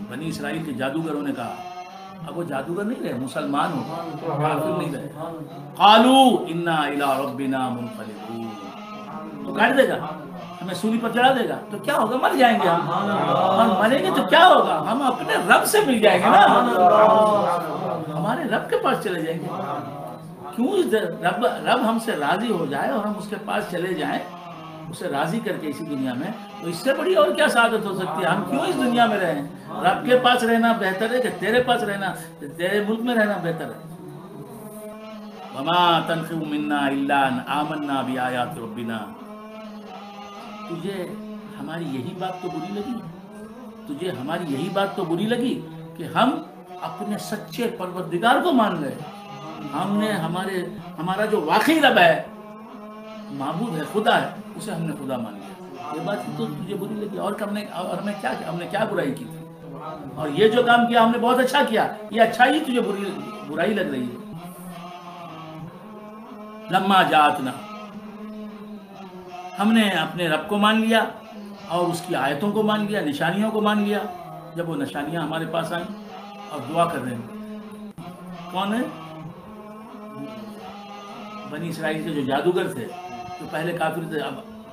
بنی اسرائیل کے جادوگروں نے کہا، اب وہ جادوگر نہیں رہے، مسلمان ہو، کافر نہیں رہے. قالو انا الی ربنا منقلبون، تو کاٹ دے گا، ہمیں سولی پر چڑھا دے گا تو کیا ہوگا؟ مر جائیں گے ہم مریں گے تو کیا ہوگا؟ ہم اپنے رب سے مل جائیں گے نا، ہمارے رب کے پاس چلے جائیں گے. کیوں رب ہم سے راضی ہو جائے اور ہم اس کے پاس چلے جائیں اسے راضی کر کے اسی دنیا میں، تو اس سے بڑی اور کیا سعادت ہو سکتی ہے؟ ہم کیوں اس دنیا میں رہیں؟ رب کے پاس رہنا بہتر ہے کہ تیرے پاس رہنا، تیرے ملک میں رہنا بہتر ہے؟ وما تنقم منا الا ان آمنا بآیات ربنا. تجھے ہماری یہی بات تو بری لگی، تجھے ہماری یہی بات تو بری لگی کہ ہم اپنے سچے پروردگار کو مان گئے. ہم نے ہمارا جو واقعی رب ہے، معبود ہے، خدا ہے، اسے ہم نے خدا مان لیا. یہ بات تو تجھے بری لگی. اور ہم نے کیا برائی کی تھی؟ اور یہ جو کام کیا ہم نے بہت اچھا کیا، یہ اچھائی تجھے برائی لگ رہی ہے. لما جاتنا، ہم نے اپنے رب کو مان لیا اور اس کی آیتوں کو مان لیا، نشانیوں کو مان لیا. جب وہ نشانیاں ہمارے پاس آئیں اور دعا کر رہے ہیں، کون ہے؟ بنی اسرائیل کے جو جادوگر تھے، جو پہلے کافر تھے،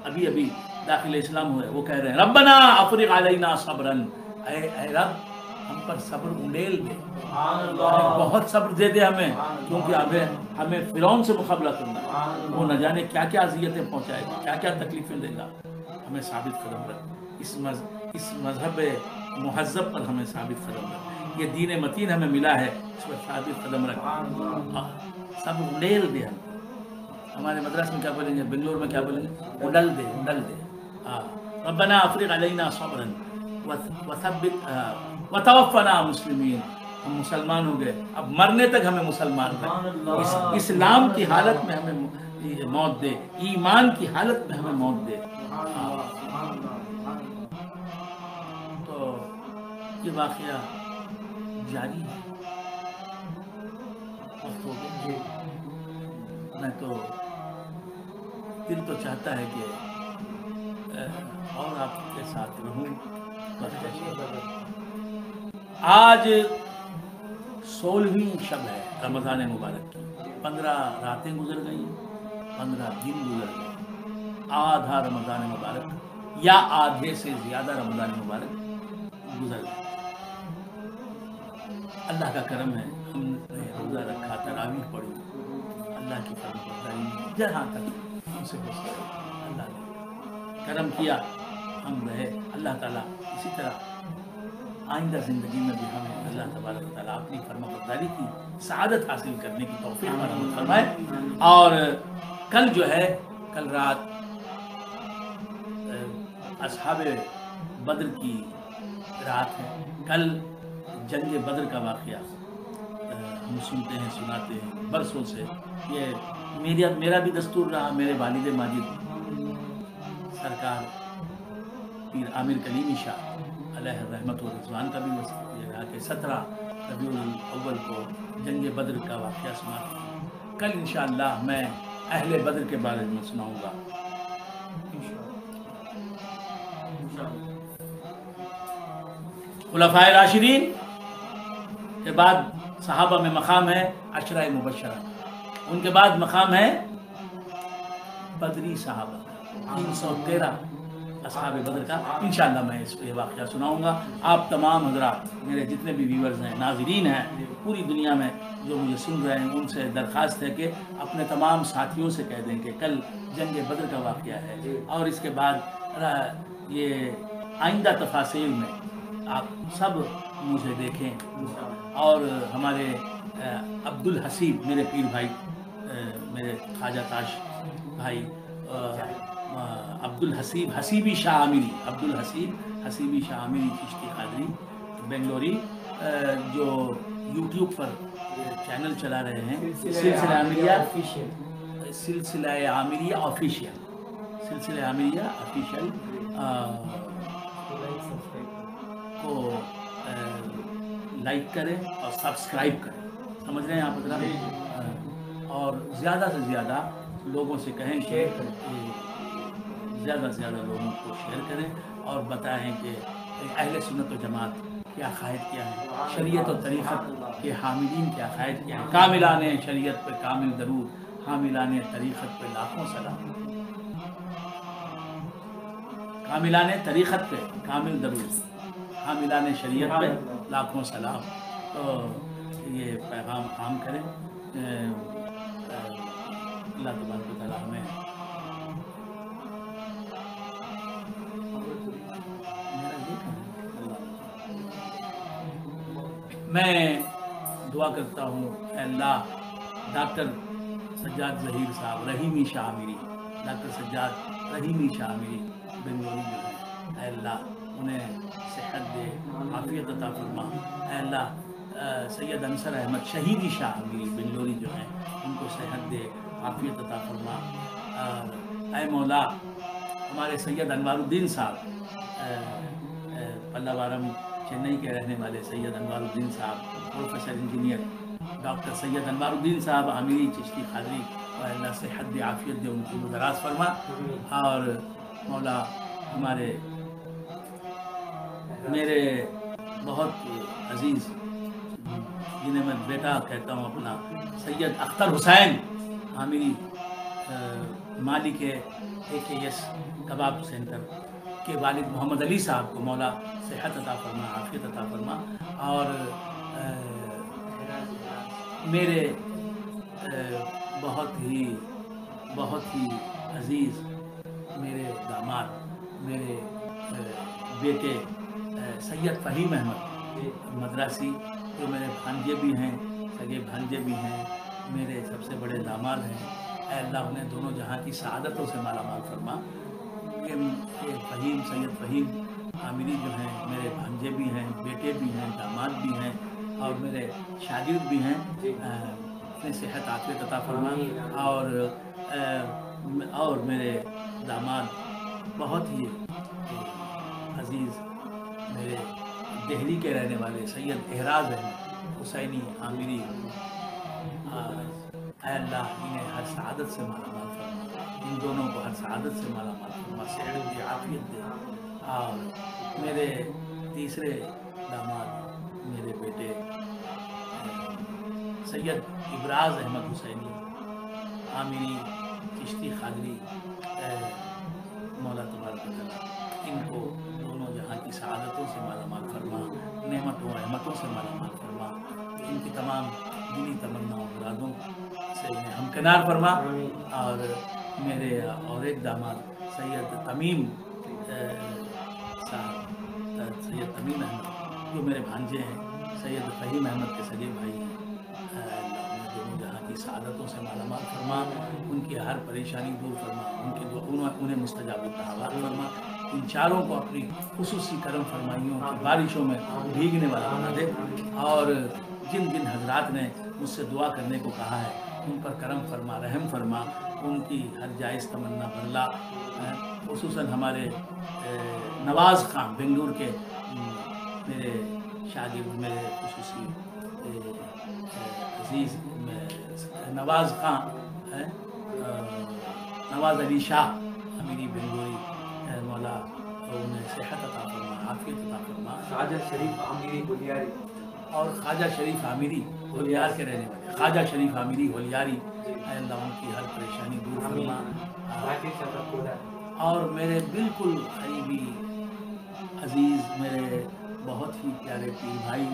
ابھی داخل اسلام ہوئے، وہ کہہ رہے ہیں ربنا افرغ علینا صبرا، اے رب ہم پر صبر انڈیل دے، بہت صبر دے دے ہمیں، کیونکہ ہمیں فرعون سے مقابلہ کرنا ہے. وہ نہ جانے کیا کیا اذیتیں پہنچائے گا، کیا کیا تکلیفیں دے گا. ہمیں ثابت قدم رکھ، اس مذہب مہذب پر ہمیں ثابت قدم رکھ. یہ دین متین ہمیں ملا ہے، اس پر ثابت قدم رکھ، سب انڈیل دے. ہمارے مدرسے میں کیا بولیں گے، بنگلور میں کیا بولیں گے، اڈل دے. ربنا افرغ علینا صبرا وثبت وتوفنا مسلمین. ہم مسلمان ہو گئے، اب مرنے تک ہمیں مسلمان رکھ. اسلام کی حالت میں ہمیں موت دے، ایمان کی حالت میں ہمیں موت دے. تو یہ واقعہ جاری ہے. وقت ہو گیا. میں تو دل تو چاہتا ہے کہ اور آپ کے ساتھ رہوں. آج 16ویں شب ہے رمضان مبارک کی. 15 راتیں گزر گئیں، 15 دن گزر گئے. آدھا رمضان مبارک یا آدھے سے زیادہ رمضان مبارک گزر گئے. اللہ کا کرم ہے، ہم نے روزہ رکھا، تراویح پڑھی، اللہ کی فرمانبرداری جہاں تک ہم سے ہو سکے اللہ نے کرم کیا، ہم رہے. اللہ تعالیٰ اسی طرح آئندہ زندگی میں بھی ہمیں اللہ تبارک و تعالیٰ اپنی فرمانبرداری کی سعادت حاصل کرنے کی توفیق عطا فرمائے. اور کل جو ہے، کل رات اصحاب بدر کی رات ہے. کل جنگ بدر کا واقعہ ہم سنتے ہیں، سناتے ہیں برسوں سے. یہ میرا بھی دستور رہا. میرے والد ماجد سرکار پیر عامر کلیمی شاہ علیہ الرحمت و رضوان کا بھی وصیت یہ رہا کہ 17 ربیع الاول کو جنگ بدر کا واقعہ سناتے ہیں. کل انشاءاللہ میں اہل بدر کے بارے میں سناؤں گا. خلفائے راشدین کے بعد صحابہ میں مقام ہے عشرہ مبشرہ، ان کے بعد مقام ہے بدری صحابہ. 313 اصحاب بدر کا انشاءاللہ میں یہ واقعہ سناؤں گا. آپ تمام حضرات، میرے جتنے بھی ویورز ہیں، ناظرین ہیں پوری دنیا میں جو مجھے سن رہے ہیں، ان سے درخواست ہے کہ اپنے تمام ساتھیوں سے کہہ دیں کہ کل جنگ بدر کا واقعہ ہے. اور اس کے بعد یہ آئندہ تفاصیل میں آپ سب مجھے دیکھیں. اور ہمارے عبدالحسیب میرے پیر بھائی، میرے خواجہ تاش بھائی عبدالحسیب حسیبی شاہ عامری چشتی قادری بنگلوری، جو یوٹیوب پر چینل چلا رہے ہیں سلسلہ عامریہ آفیشیل کو لائک کریں اور سبسکرائب کریں. سمجھ رہے ہیں آپ حضرات؟ اور زیادہ سے زیادہ لوگوں سے کہیں کہ زیادہ سے زیادہ لوگوں کو شیئر کریں اور بتائیں کہ اہل سنت و جماعت کیا عقائد کیا ہے، شریعت و طریقت کے حاملین کے عقائد کیا ہے. کاملان شریعت پہ کامل درود، حاملان طریقت پہ لاکھوں سلام. کاملان طریقت پہ کامل درود، حاملان شریعت پہ لاکھوں سلام. تو یہ پیغام عام کریں. اللہ تبارک و تعالیٰ ہمیں میں دعا کرتا ہوں اے اللہ ڈاکٹر سجاد ظہیر صاحب رحیمی شاہ میری، ڈاکٹر سجاد رحیمی شاہ میری بنگلوری جو ہے، اے اللہ انہیں صحت دے، عافیت عطا فرما۔ اے اللہ سید انصر احمد شہیدی شاہ میری بنگلوری جو ہیں ان کو صحت دے، عافیت عطا فرما۔ اے مولا ہمارے سید انوار الدین صاحب پلاوارم چنئی کے رہنے والے سید انوار الدین صاحب، پروفیسر انجینئر ڈاکٹر سید انوار الدین صاحب عامری چشتی قادری، اور اللہ صحت دے، عافیت دے، ان کی دراز فرما۔ اور مولا ہمارے میرے بہت عزیز جنہیں میں بیٹا کہتا ہوں اپنا، سید اختر حسین عامری مالک AKS کباب سینٹر کے والد محمد علی صاحب کو مولا صحت عطا فرما، عافیت عطا فرما۔ اور میرے بہت ہی عزیز میرے داماد، میرے بیٹے سید فہیم احمد مدراسی، جو میرے بھانجے بھی ہیں، سگے بھانجے بھی ہیں، میرے سب سے بڑے داماد ہیں، اے اللہ انہیں دونوں جہاں کی سعادتوں سے مالا مال فرما۔ یہ فہیم، سید فہیم عامری جو ہیں میرے بھانجے بھی ہیں، بیٹے بھی ہیں، داماد بھی ہیں، اور میرے شاگرد بھی ہیں، اپنے صحت عافیت عطا فرما۔ اور میرے داماد بہت ہی عزیز میرے دہلی کے رہنے والے سید اعراز احمد حسینی عامری، اے اللہ انہیں ہر سعادت سے مالا مال فرما، ان دونوں کو ہر سعادت سے مالا مال فرما، صحت دے، عافیت دے۔ اور میرے تیسرے داماد میرے بیٹے سید ابراز احمد حسینی عامری چشتی قادری، مولا تبارک و تعالیٰ ان کو دونوں جہاں کی سعادتوں سے مالا مال فرما، نعمتوں رحمتوں سے مالا مال فرما، ان کی تمام دلی تمناؤں مرادوں سے انہیں ہمکنار فرما۔ اور میرے اور ایک داماد سید تمیم صاحب، سید تمیم احمد جو میرے بھانجے ہیں، سید فہیم احمد کے سگے بھائی ہیں، اللہ انہیں دونوں جہاں کی سعادتوں سے مالا مال فرما، ان کی ہر پریشانی دور فرما، انہیں مستجاب الدعوات فرما، ان چاروں کو اپنی خصوصی کرم فرمائیوں کی بارشوں میں بھیگنے والا بنا دے۔ اور جن جن حضرات نے مجھ سے دعا کرنے کو کہا ہے ان پر کرم فرما، رحم فرما، ان کی ہر جائز تمنا برلا۔ خصوصاً ہمارے نواز خان بنگلور کے میرے شاگرد، میرے خصوصی عزیز نواز خان ہے، نواز علی شاہ امیری بنگلوری، مولا انہیں صحت عطا فرما، عافیت عطا فرما۔ خواجہ شریف عامری ہولیاری، اور خواجہ شریف عامری ہولیار کے رہنے والے خواجہ شریف عامری ہولیاری، اے اللہ ان کی ہر پریشانی دور فرما۔ اور میرے بالکل قریبی عزیز، میرے بہت ہی پیارے پیر بھائی،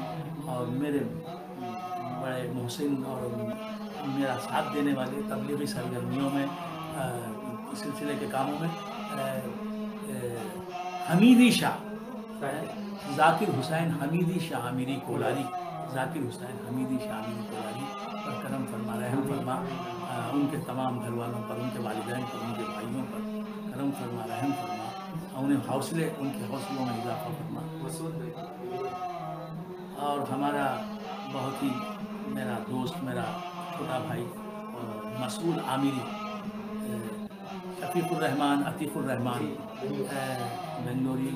اور میرے بڑے محسن اور میرا ساتھ دینے والے تبلیغی سرگرمیوں میں، اس سلسلے کے کاموں میں، حمیدی شاہ، ذاکر حسین حمیدی شاہ عامری کولاری، ذاکر حسین حمیدی شاہ عامری کولاری پر کرم فرما، رحم فرما، ان کے تمام گھر والوں پر، ان کے والدین پر، ان کے بھائیوں پر کرم فرما، رحم فرما، انہیں ان کے حوصلوں میں اضافہ فرما۔ اور ہمارا بہت ہی میرا دوست، میرا چھوٹا بھائی مسعود عامری، شفیق الرحمان، عتیق الرحمان بنگلوری،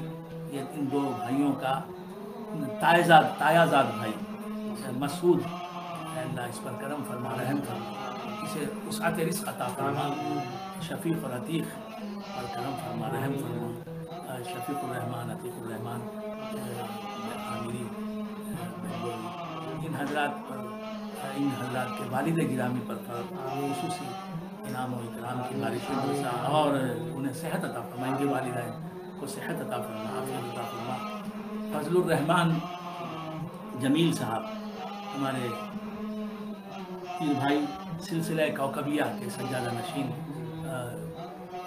یہ ان دو بھائیوں کا تایازاد بھائی مسعود، اللہ اس پر کرم فرما، رحم فرما، اسے وسعت رزق عطا فرما، شفیق اور عتیق پر کرم فرما، رحم فرما، شفیق الرحمان، عتیق الرحمان عامری بنگلوری، ان حضرات کے والد گرامی پر خصوصی انعام و اکرام کی بارشیں برسا، اور انہیں صحت عطا فرما، ان کے والدین کو صحت عطا فرما، عافیت عطا فرما۔ فضل الرحمان جمیل صاحب ہمارے پیر بھائی، سلسلہ کوکبیہ کے سجادہ نشین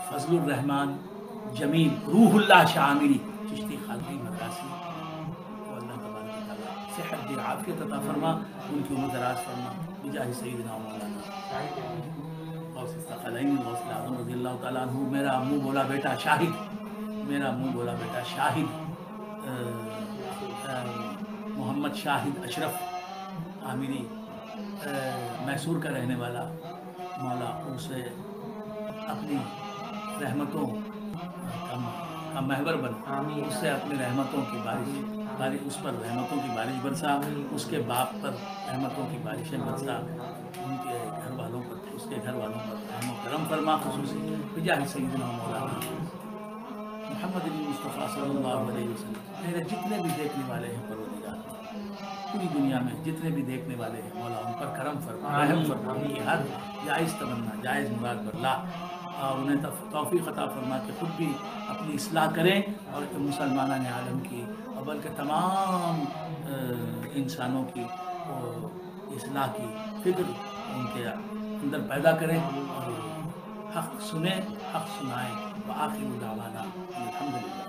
فضل الرحمان جمیل روح اللہ شاہ عامری چشتی قادری مدراسی، اللہ تبارک و تعالیٰ صحت دی، عافیت عطا فرما، ان کی عمر دراز فرما بجاہ سیدنا مولانا غوث الثقلین غوث الاعظم رضی اللہ تعالیٰ عنہ. میرا منہ بولا بیٹا شاہد، میرا منہ بولا بیٹا شاہد محمد شاہد اشرف عامری میسور کا رہنے والا، مولا اسے اپنی رحمتوں کا محور بنا، اس سے اپنی رحمتوں کی بارش اس پر رحمتوں کی بارش برسا، اس کے باپ پر رحمتوں کی بارشیں برسا، ان کے گھر والوں پر، اس کے گھر والوں پر رحم و کرم فرما، خصوصی بجاہ سیدنا مولانا محمد مصطفیٰ صلی اللہ علیہ وسلم. میرے جتنے بھی دیکھنے والے ہیں پروردگار، پوری دنیا میں جتنے بھی دیکھنے والے ہیں مولا ان پر کرم فرما، رحم فرما، ان کی ہر جائز تمنا، جائز مراد برلا، اور انہیں توفیق عطا فرما کہ خود بھی اپنی اصلاح کریں اور مسلمانان عالم کی اور بلکہ تمام انسانوں کی اصلاح کی فکر ان کے اندر پیدا کریں اور حق سنیں، حق سنائیں. وآخر دعوانا الحمدللہ.